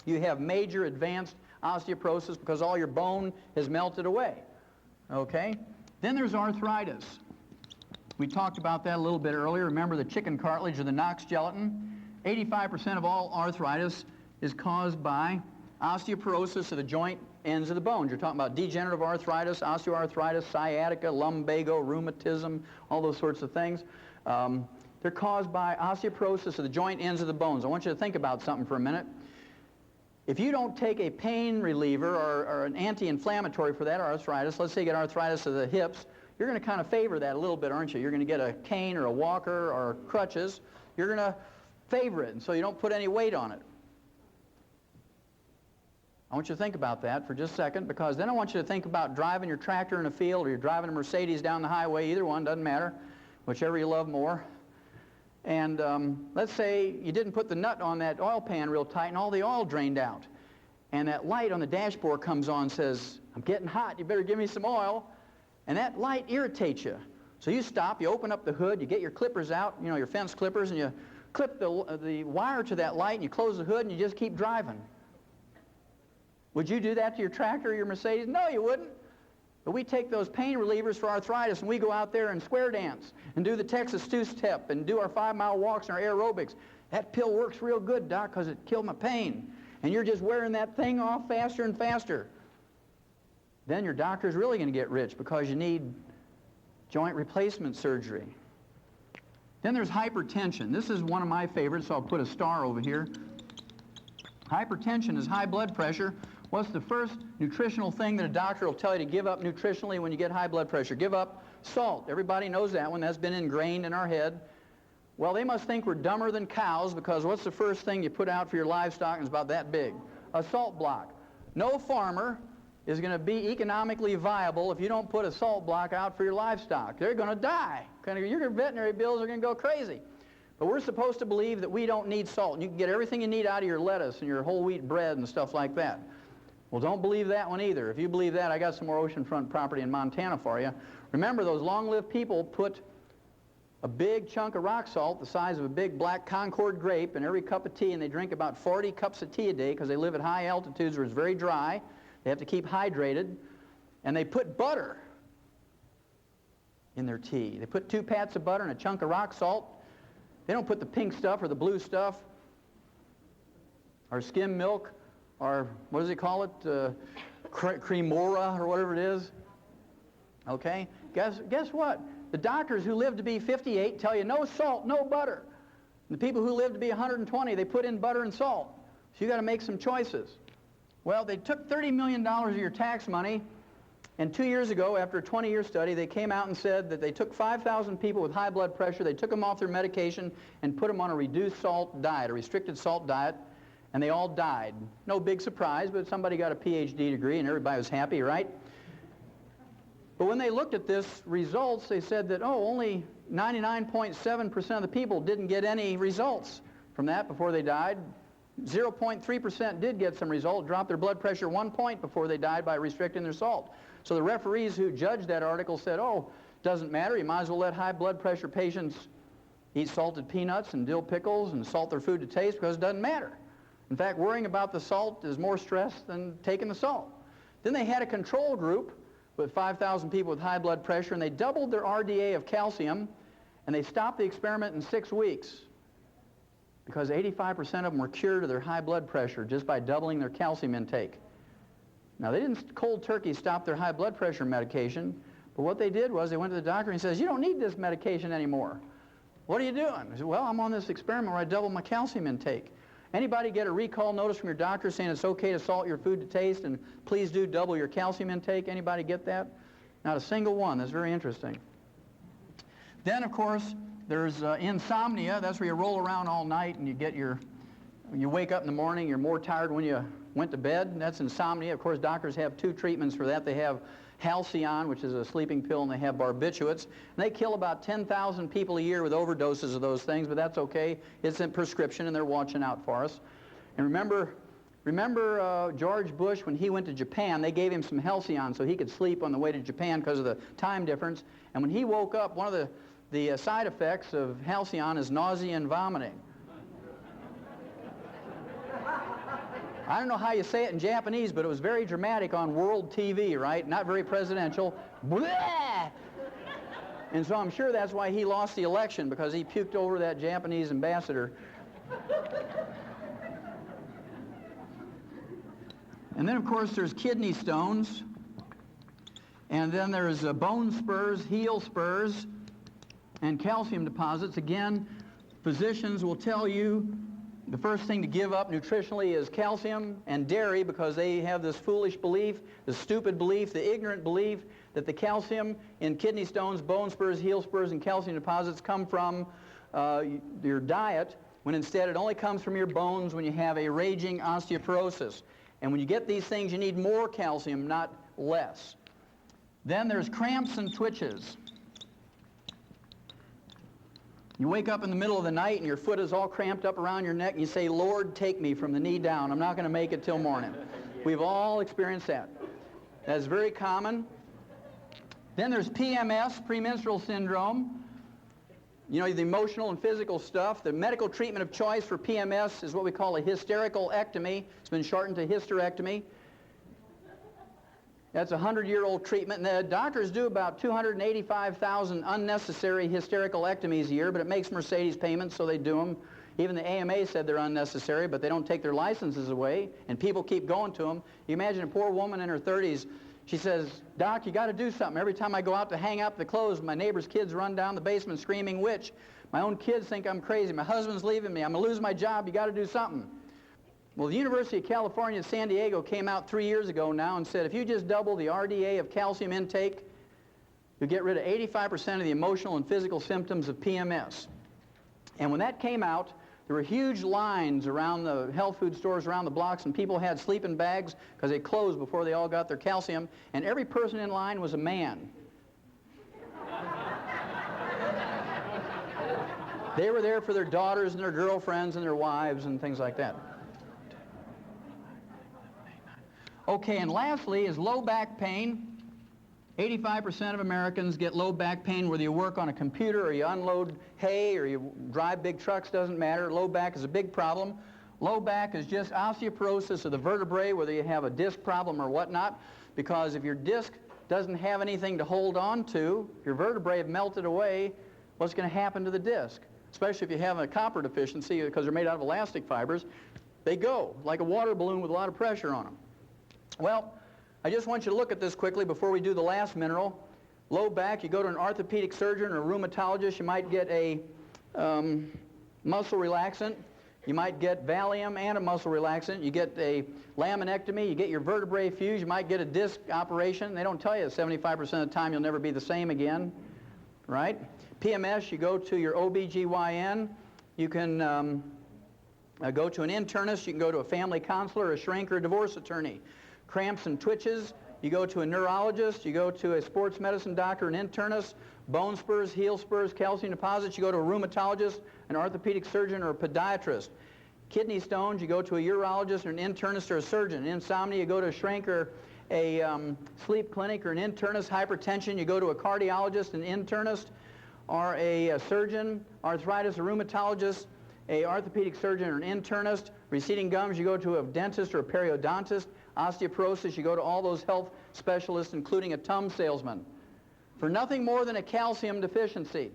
you have major advanced osteoporosis because all your bone has melted away. Okay? Then there's arthritis. We talked about that a little bit earlier. Remember the chicken cartilage or the Knox gelatin? 85% of all arthritis is caused by osteoporosis of the joint ends of the bones. You're talking about degenerative arthritis, osteoarthritis, sciatica, lumbago, rheumatism, all those sorts of things. They're caused by osteoporosis of the joint ends of the bones. I want you to think about something for a minute. If you don't take a pain reliever or an anti-inflammatory for that arthritis, let's say you get arthritis of the hips, you're going to kind of favor that a little bit, aren't you? You're going to get a cane or a walker or crutches. You're going to favor it, and so you don't put any weight on it. I want you to think about that for just a second, because then I want you to think about driving your tractor in a field, or you're driving a Mercedes down the highway, either one, doesn't matter, whichever you love more. And let's say you didn't put the nut on that oil pan real tight and all the oil drained out. And that light on the dashboard comes on and says, I'm getting hot, you better give me some oil. And that light irritates you. So you stop, you open up the hood, you get your clippers out, you know, your fence clippers, and you clip the wire to that light and you close the hood and you just keep driving. Would you do that to your tractor or your Mercedes? No, you wouldn't. But we take those pain relievers for arthritis and we go out there and square dance and do the Texas two-step and do our 5-mile walks and our aerobics. That pill works real good, Doc, because it killed my pain. And you're just wearing that thing off faster and faster. Then your doctor's really going to get rich because you need joint replacement surgery. Then there's hypertension. This is one of my favorites, so I'll put a star over here. Hypertension is high blood pressure. What's the first nutritional thing that a doctor will tell you to give up nutritionally when you get high blood pressure? Give up salt. Everybody knows that one. That's been ingrained in our head. Well, they must think we're dumber than cows, because what's the first thing you put out for your livestock? It's about that big. A salt block. no farmer is going to be economically viable if you don't put a salt block out for your livestock. They're going to die. Your veterinary bills are going to go crazy. But we're supposed to believe that we don't need salt. And you can get everything you need out of your lettuce and your whole wheat bread and stuff like that. Well, don't believe that one either. If you believe that, I got some more oceanfront property in Montana for you. Remember, those long-lived people put a big chunk of rock salt the size of a big black Concord grape in every cup of tea, and they drink about 40 cups of tea a day because they live at high altitudes where it's very dry. They have to keep hydrated. And they put butter in their tea. They put 2 pats of butter and a chunk of rock salt. They don't put the pink stuff or the blue stuff or skim milk or, what does he call it, cremora or whatever it is. Okay? Guess what? The doctors who live to be 58 tell you no salt, no butter. And the people who live to be 120, they put in butter and salt. So you got to make some choices. Well, they took $30 million of your tax money, and 2 years ago, after a 20-year study, they came out and said that they took 5,000 people with high blood pressure, they took them off their medication and put them on a reduced salt diet, a restricted salt diet, and they all died. No big surprise, but somebody got a PhD degree and everybody was happy, right? But when they looked at this results, they said that, only 99.7% of the people didn't get any results from that before they died. 0.3% did get some result, dropped their blood pressure 1 point before they died by restricting their salt. So the referees who judged that article said, doesn't matter, you might as well let high blood pressure patients eat salted peanuts and dill pickles and salt their food to taste because it doesn't matter. In fact, worrying about the salt is more stress than taking the salt. Then they had a control group with 5,000 people with high blood pressure, and they doubled their RDA of calcium, and they stopped the experiment in 6 weeks because 85% of them were cured of their high blood pressure just by doubling their calcium intake. Now, they didn't cold turkey stop their high blood pressure medication, but what they did was they went to the doctor and he says, you don't need this medication anymore. What are you doing? I said, well, I'm on this experiment where I double my calcium intake. Anybody get a recall notice from your doctor saying it's okay to salt your food to taste and please do double your calcium intake? Anybody get that? Not a single one. That's very interesting. Then, of course, there's insomnia. That's where you roll around all night and you wake up in the morning, you're more tired when you went to bed. That's insomnia. Of course, doctors have 2 treatments for that. They have Halcyon, which is a sleeping pill, and they have barbiturates. And they kill about 10,000 people a year with overdoses of those things, but that's okay. It's in prescription, and they're watching out for us. And remember George Bush, when he went to Japan, they gave him some Halcyon so he could sleep on the way to Japan because of the time difference. And when he woke up, one of the side effects of Halcyon is nausea and vomiting. I don't know how you say it in Japanese, but it was very dramatic on world TV, right? Not very presidential. Blah! And so I'm sure that's why he lost the election, because he puked over that Japanese ambassador. And then, of course, there's kidney stones. And then there's bone spurs, heel spurs, and calcium deposits. Again, physicians will tell you the first thing to give up nutritionally is calcium and dairy, because they have this foolish belief, the stupid belief, the ignorant belief that the calcium in kidney stones, bone spurs, heel spurs, and calcium deposits come from your diet, when instead it only comes from your bones when you have a raging osteoporosis. And when you get these things, you need more calcium, not less. Then there's cramps and twitches. You wake up in the middle of the night and your foot is all cramped up around your neck and you say, Lord, take me from the knee down. I'm not going to make it till morning. We've all experienced that. That's very common. Then there's PMS, premenstrual syndrome. You know, the emotional and physical stuff. The medical treatment of choice for PMS is what we call a hysterical ectomy. It's been shortened to hysterectomy. That's a 100-year-old treatment, and the doctors do about 285,000 unnecessary hysterical ectomies a year, but it makes Mercedes payments, so they do them. Even the AMA said they're unnecessary, but they don't take their licenses away, and people keep going to them. You imagine a poor woman in her 30s, she says, Doc, you got to do something. Every time I go out to hang up the clothes, my neighbor's kids run down the basement screaming, witch. My own kids think I'm crazy. My husband's leaving me. I'm going to lose my job. You got to do something. Well, the University of California at San Diego came out 3 years ago now and said if you just double the RDA of calcium intake, you get rid of 85% of the emotional and physical symptoms of PMS. And when that came out, There were huge lines around the health food stores around the blocks, and people had sleeping bags because they closed before they all got their calcium, and every person in line was a man. They were there for their daughters and their girlfriends and their wives and things like that. Okay, and lastly is low back pain. 85% of Americans get low back pain whether you work on a computer or you unload hay or you drive big trucks, doesn't matter. Low back is a big problem. Low back is just osteoporosis of the vertebrae, whether you have a disc problem or whatnot, because if your disc doesn't have anything to hold on to, your vertebrae have melted away, what's going to happen to the disc? Especially if you have a copper deficiency, because they're made out of elastic fibers, they go like a water balloon with a lot of pressure on them. Well, I just want you to look at this quickly before we do the last mineral. Low back, you go to an orthopedic surgeon or a rheumatologist, you might get a muscle relaxant. You might get Valium and a muscle relaxant. You get a laminectomy. You get your vertebrae fused. You might get a disc operation. They don't tell you 75% of the time you'll never be the same again, right? PMS, you go to your OBGYN. You can go to an internist. You can go to a family counselor, a shrink, or a divorce attorney. Cramps and twitches, you go to a neurologist, you go to a sports medicine doctor, an internist. Bone spurs, heel spurs, calcium deposits, you go to a rheumatologist, an orthopedic surgeon, or a podiatrist. Kidney stones, you go to a urologist or an internist or a surgeon. Insomnia, you go to a shrink or a sleep clinic or an internist. Hypertension, you go to a cardiologist, an internist, or a surgeon. Arthritis, a rheumatologist, a orthopedic surgeon or an internist. Receding gums, you go to a dentist or a periodontist. Osteoporosis, you go to all those health specialists, including a Tums salesman, for nothing more than a calcium deficiency.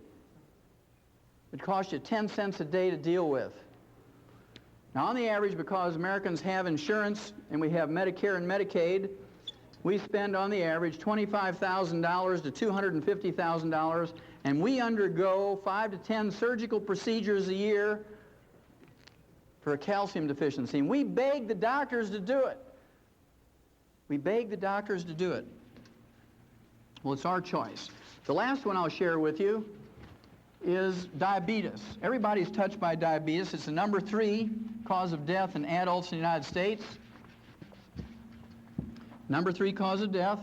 It costs you 10 cents a day to deal with. Now, on the average, because Americans have insurance and we have Medicare and Medicaid, we spend on the average $25,000 to $250,000, and we undergo 5 to 10 surgical procedures a year for a calcium deficiency. And we beg the doctors to do it. We beg the doctors to do it. Well, it's our choice. The last one I'll share with you is diabetes. Everybody's touched by diabetes. It's the number 3 cause of death in adults in the United States. Number 3 cause of death.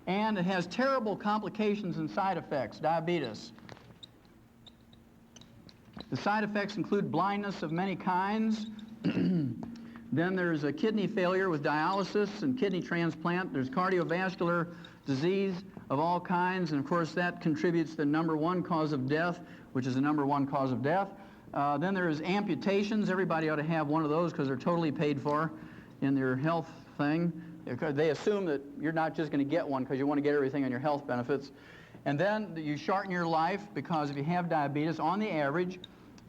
And it has terrible complications and side effects, diabetes. The side effects include blindness of many kinds. Then there's a kidney failure with dialysis and kidney transplant. There's cardiovascular disease of all kinds, and of course that contributes to the number 1 cause of death, which is the number 1 cause of death. Then there's amputations. Everybody ought to have one of those because they're totally paid for in their health thing. They assume that you're not just going to get one because you want to get everything on your health benefits. And then you shorten your life because if you have diabetes, on the average,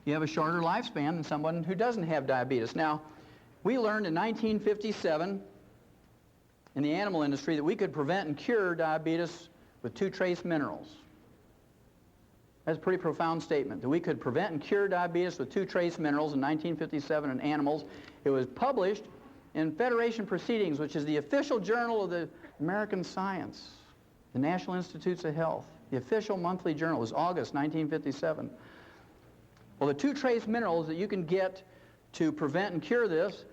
you have a shorter lifespan than someone who doesn't have diabetes. Now, we learned in 1957 in the animal industry that we could prevent and cure diabetes with 2 trace minerals. That's a pretty profound statement, that we could prevent and cure diabetes with 2 trace minerals in 1957 in animals. It was published in Federation Proceedings, which is the official journal of the American Science, the National Institutes of Health. The official monthly journal was August 1957. Well, the 2 trace minerals that you can get to prevent and cure this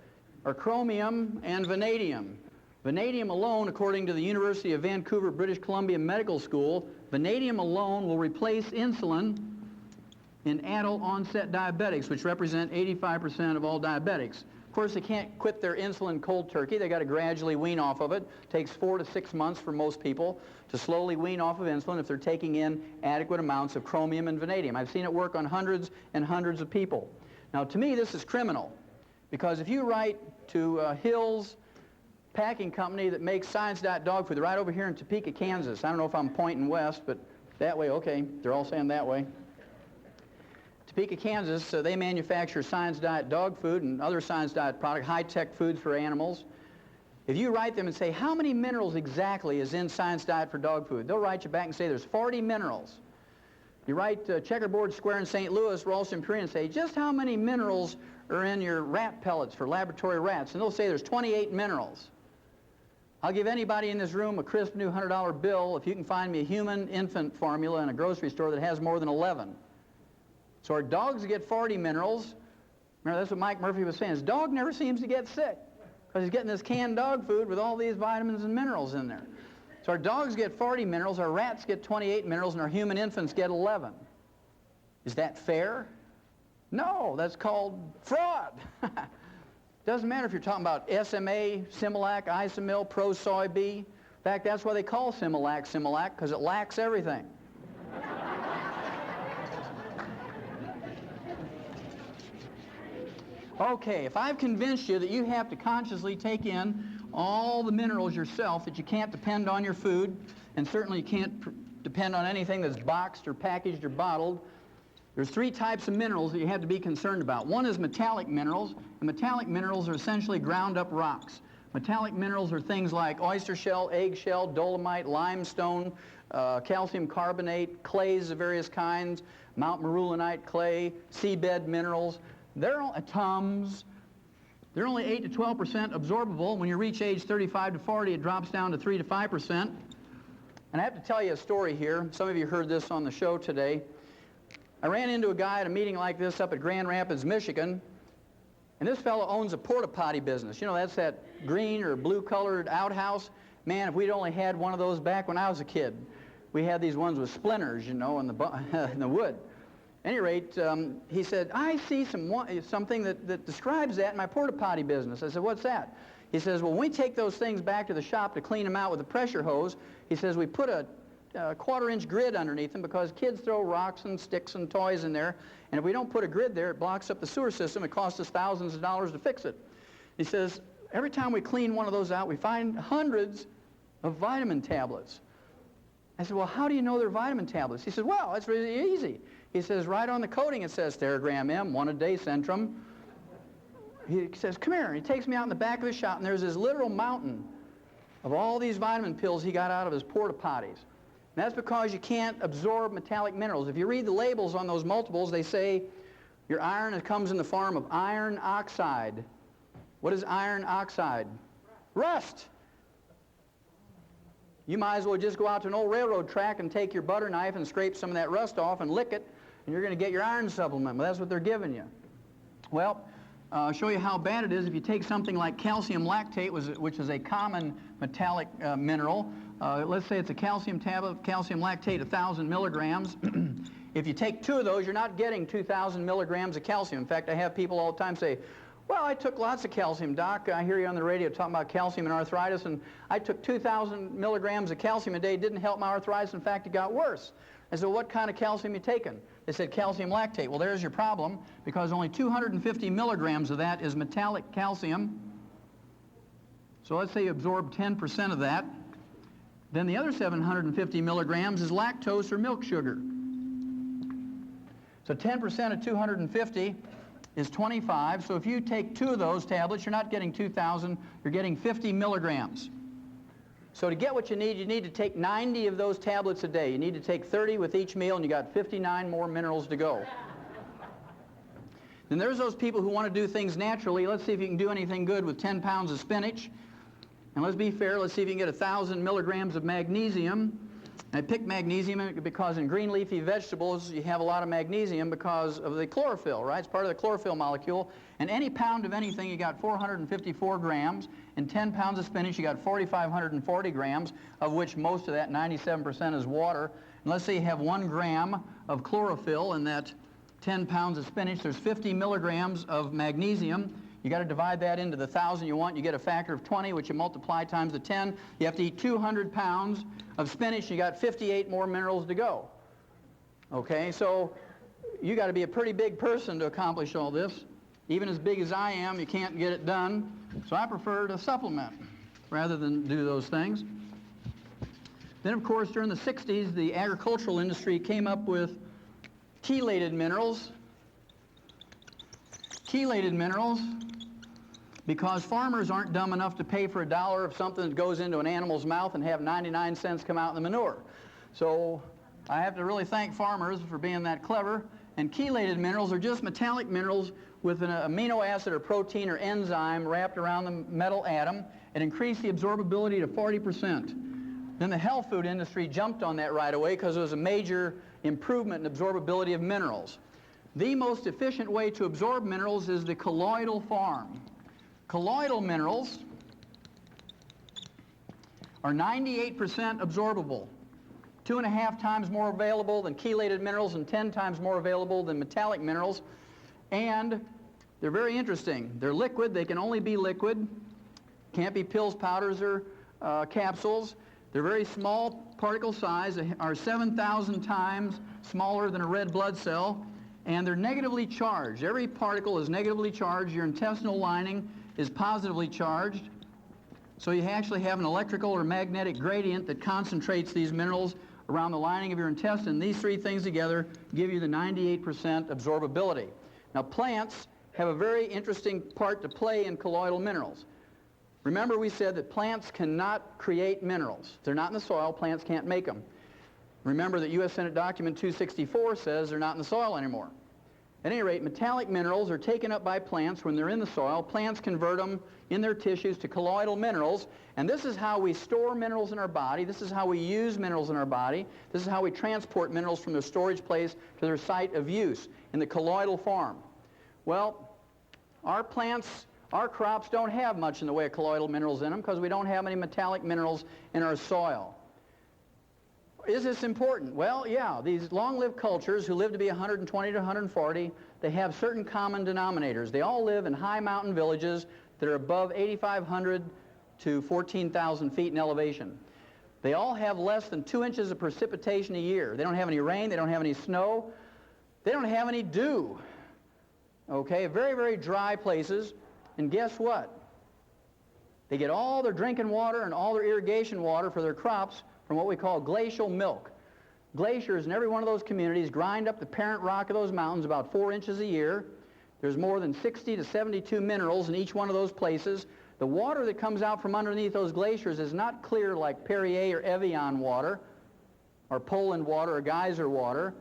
are chromium and vanadium. Vanadium alone, according to the University of Vancouver, British Columbia Medical School, vanadium alone will replace insulin in adult onset diabetics, which represent 85% of all diabetics. Of course, they can't quit their insulin cold turkey. They've got to gradually wean off of it. It takes 4 to 6 months for most people to slowly wean off of insulin if they're taking in adequate amounts of chromium and vanadium. I've seen it work on hundreds and hundreds of people. Now, to me, this is criminal, because if you write to Hill's packing company that makes Science Diet dog food, they're right over here in Topeka, Kansas. I don't know if I'm pointing west, but that way, okay, they're all saying that way. Topeka, Kansas, they manufacture Science Diet dog food and other Science Diet products, high-tech foods for animals. If you write them and say, how many minerals exactly is in Science Diet for dog food, they'll write you back and say there's 40 minerals. You write Checkerboard Square in St. Louis, Ralston, Purina, and say, just how many minerals are in your rat pellets for laboratory rats? And they'll say there's 28 minerals. I'll give anybody in this room a crisp new $100 bill if you can find me a human infant formula in a grocery store that has more than 11. So our dogs get 40 minerals, Remember, that's what Mike Murphy was saying. His dog never seems to get sick because he's getting this canned dog food with all these vitamins and minerals in there. So our dogs get 40 minerals, our rats get 28 minerals, and our human infants get 11. Is that fair? No, that's called fraud. Doesn't matter if you're talking about SMA, Similac, Isomil, Pro Soy B. In fact, that's why they call Similac, because it lacks everything. Okay, if I've convinced you that you have to consciously take in all the minerals yourself, that you can't depend on your food, and certainly you can't depend on anything that's boxed or packaged or bottled, there's three types of minerals that you have to be concerned about. One is metallic minerals, and metallic minerals are essentially ground up rocks. Metallic minerals are things like oyster shell, egg shell, dolomite, limestone, calcium carbonate, clays of various kinds, Mount Marulanite clay, seabed minerals. They're Tums. They're only 8 to 12% absorbable. When you reach age 35 to 40, it drops down to 3 to 5%. And I have to tell you a story here. Some of you heard this on the show today. I ran into a guy at a meeting like this up at Grand Rapids, Michigan, and this fellow owns a porta potty business. You know, that's that green or blue-colored outhouse. Man, if we'd only had one of those back when I was a kid. We had these ones with splinters, you know, in the wood. At any rate, he said, I see something that describes that in my porta potty business. I said, what's that? He says, well, when we take those things back to the shop to clean them out with a pressure hose, he says, we put a quarter-inch grid underneath them because kids throw rocks and sticks and toys in there, and if we don't put a grid there, it blocks up the sewer system. It costs us thousands of dollars to fix it. He says, every time we clean one of those out, we find hundreds of vitamin tablets. I said, well, how do you know they're vitamin tablets? He says, well, it's really easy. He says, right on the coating it says Theragram M, 1 a day, Centrum. He says, come here. And he takes me out in the back of the shop, and there's this literal mountain of all these vitamin pills he got out of his porta potties. And that's because you can't absorb metallic minerals. If you read the labels on those multiples, they say your iron comes in the form of iron oxide. What is iron oxide? Rust. You might as well just go out to an old railroad track and take your butter knife and scrape some of that rust off and lick it, and you're going to get your iron supplement. Well, that's what they're giving you. Well, I'll show you how bad it is if you take something like calcium lactate, which is a common metallic mineral. Let's say it's a calcium tablet, calcium lactate, 1,000 milligrams. If you take 2 of those, you're not getting 2,000 milligrams of calcium. In fact, I have people all the time say, well, I took lots of calcium, Doc. I hear you on the radio talking about calcium and arthritis, and I took 2,000 milligrams of calcium a day. It didn't help my arthritis. In fact, it got worse. I said, well, what kind of calcium you taking? They said calcium lactate. Well, there's your problem, because only 250 milligrams of that is metallic calcium. So let's say you absorb 10% of that. Then the other 750 milligrams is lactose or milk sugar. So 10% of 250 is 25. So if you take 2 of those tablets, you're not getting 2,000, you're getting 50 milligrams. So to get what you need to take 90 of those tablets a day. You need to take 30 with each meal, and you got 59 more minerals to go. Then there's those people who want to do things naturally. Let's see if you can do anything good with 10 pounds of spinach. And let's be fair, let's see if you can get 1,000 milligrams of magnesium. And I picked magnesium because in green leafy vegetables you have a lot of magnesium because of the chlorophyll, right? It's part of the chlorophyll molecule. And any pound of anything, you got 454 grams. In 10 pounds of spinach, you got 4,540 grams, of which most of that, 97%, is water. And let's say you have 1 gram of chlorophyll in that 10 pounds of spinach. There's 50 milligrams of magnesium. You got to divide that into the 1,000 you want. You get a factor of 20, which you multiply times the 10. You have to eat 200 pounds of spinach. You got 58 more minerals to go. Okay, so you got to be a pretty big person to accomplish all this. Even as big as I am, you can't get it done. So I prefer to supplement rather than do those things. Then, of course, during the 60s, the agricultural industry came up with chelated minerals. Chelated minerals, because farmers aren't dumb enough to pay for $1 of something that goes into an animal's mouth and have 99 cents come out in the manure. So I have to really thank farmers for being that clever. And chelated minerals are just metallic minerals with an amino acid or protein or enzyme wrapped around the metal atom. It increased the absorbability to 40%. Then the health food industry jumped on that right away because it was a major improvement in absorbability of minerals. The most efficient way to absorb minerals is the colloidal form. Colloidal minerals are 98% absorbable, 2.5 times more available than chelated minerals and 10 times more available than metallic minerals. And they're very interesting. They're liquid. They can only be liquid. Can't be pills, powders, or capsules. They're very small particle size, are 7,000 times smaller than a red blood cell, and they're negatively charged. Every particle is negatively charged. Your intestinal lining is positively charged. So you actually have an electrical or magnetic gradient that concentrates these minerals around the lining of your intestine. These three things together give you the 98% absorbability. Now, plants have a very interesting part to play in colloidal minerals. Remember, we said that plants cannot create minerals. If they're not in the soil, plants can't make them. Remember that U.S. Senate Document 264 says they're not in the soil anymore. At any rate, metallic minerals are taken up by plants when they're in the soil. Plants convert them in their tissues to colloidal minerals, and this is how we store minerals in our body. This is how we use minerals in our body. This is how we transport minerals from their storage place to their site of use in the colloidal form. Well, our plants, our crops don't have much in the way of colloidal minerals in them because we don't have any metallic minerals in our soil. Is this important? Well, yeah, these long-lived cultures who live to be 120 to 140, they have certain common denominators. They all live in high mountain villages that are above 8,500 to 14,000 feet in elevation. They all have less than 2 inches of precipitation a year. They don't have any rain, they don't have any snow, they don't have any dew. Okay, very, very dry places, and guess what? They get all their drinking water and all their irrigation water for their crops from what we call glacial milk. Glaciers in every one of those communities grind up the parent rock of those mountains about 4 inches a year. There's more than 60 to 72 minerals in each one of those places. The water that comes out from underneath those glaciers is not clear like Perrier or Evian water, or Poland water, or geyser water.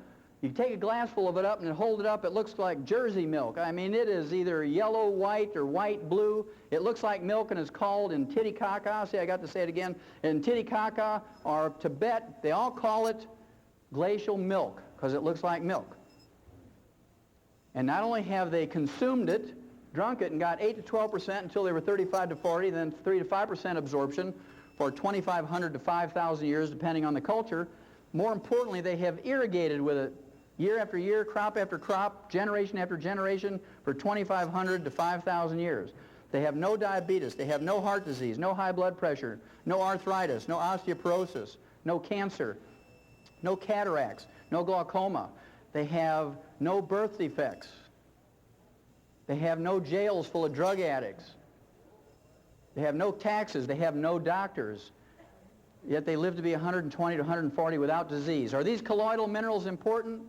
You take a glass full of it up and hold it up, it looks like Jersey milk. I mean, it is either yellow, white, or white, blue. It looks like milk and is called in Titicaca, see, I got to say it again, in Titicaca or Tibet, they all call it glacial milk because it looks like milk. And not only have they consumed it, drunk it, and got 8 to 12% until they were 35 to 40, then 3 to 5% absorption for 2,500 to 5,000 years, depending on the culture. More importantly, they have irrigated with it year after year, crop after crop, generation after generation for 2,500 to 5,000 years. They have no diabetes, they have no heart disease, no high blood pressure, no arthritis, no osteoporosis, no cancer, no cataracts, no glaucoma. They have no birth defects. They have no jails full of drug addicts. They have no taxes, they have no doctors. Yet they live to be 120 to 140 without disease. Are these colloidal minerals important?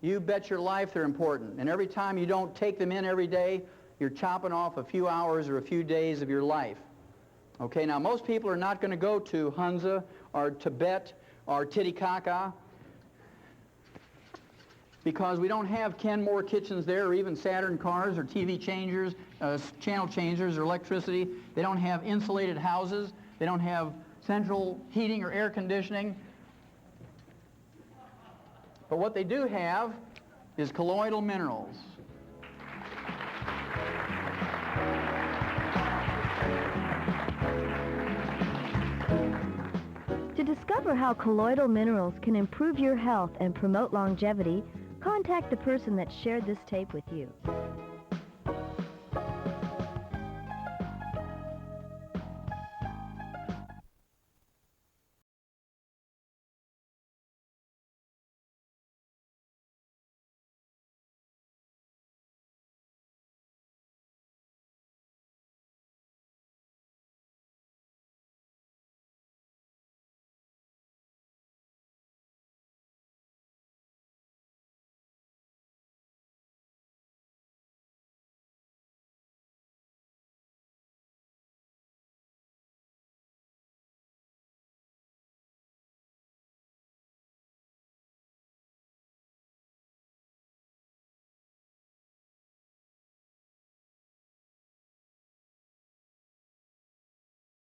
You bet your life they're important. And every time you don't take them in every day, you're chopping off a few hours or a few days of your life. Okay, now most people are not going to go to Hunza or Tibet or Titicaca because we don't have Kenmore kitchens there or even Saturn cars or TV changers, channel changers or electricity. They don't have insulated houses. They don't have central heating or air conditioning. But what they do have is colloidal minerals. To discover how colloidal minerals can improve your health and promote longevity, contact the person that shared this tape with you.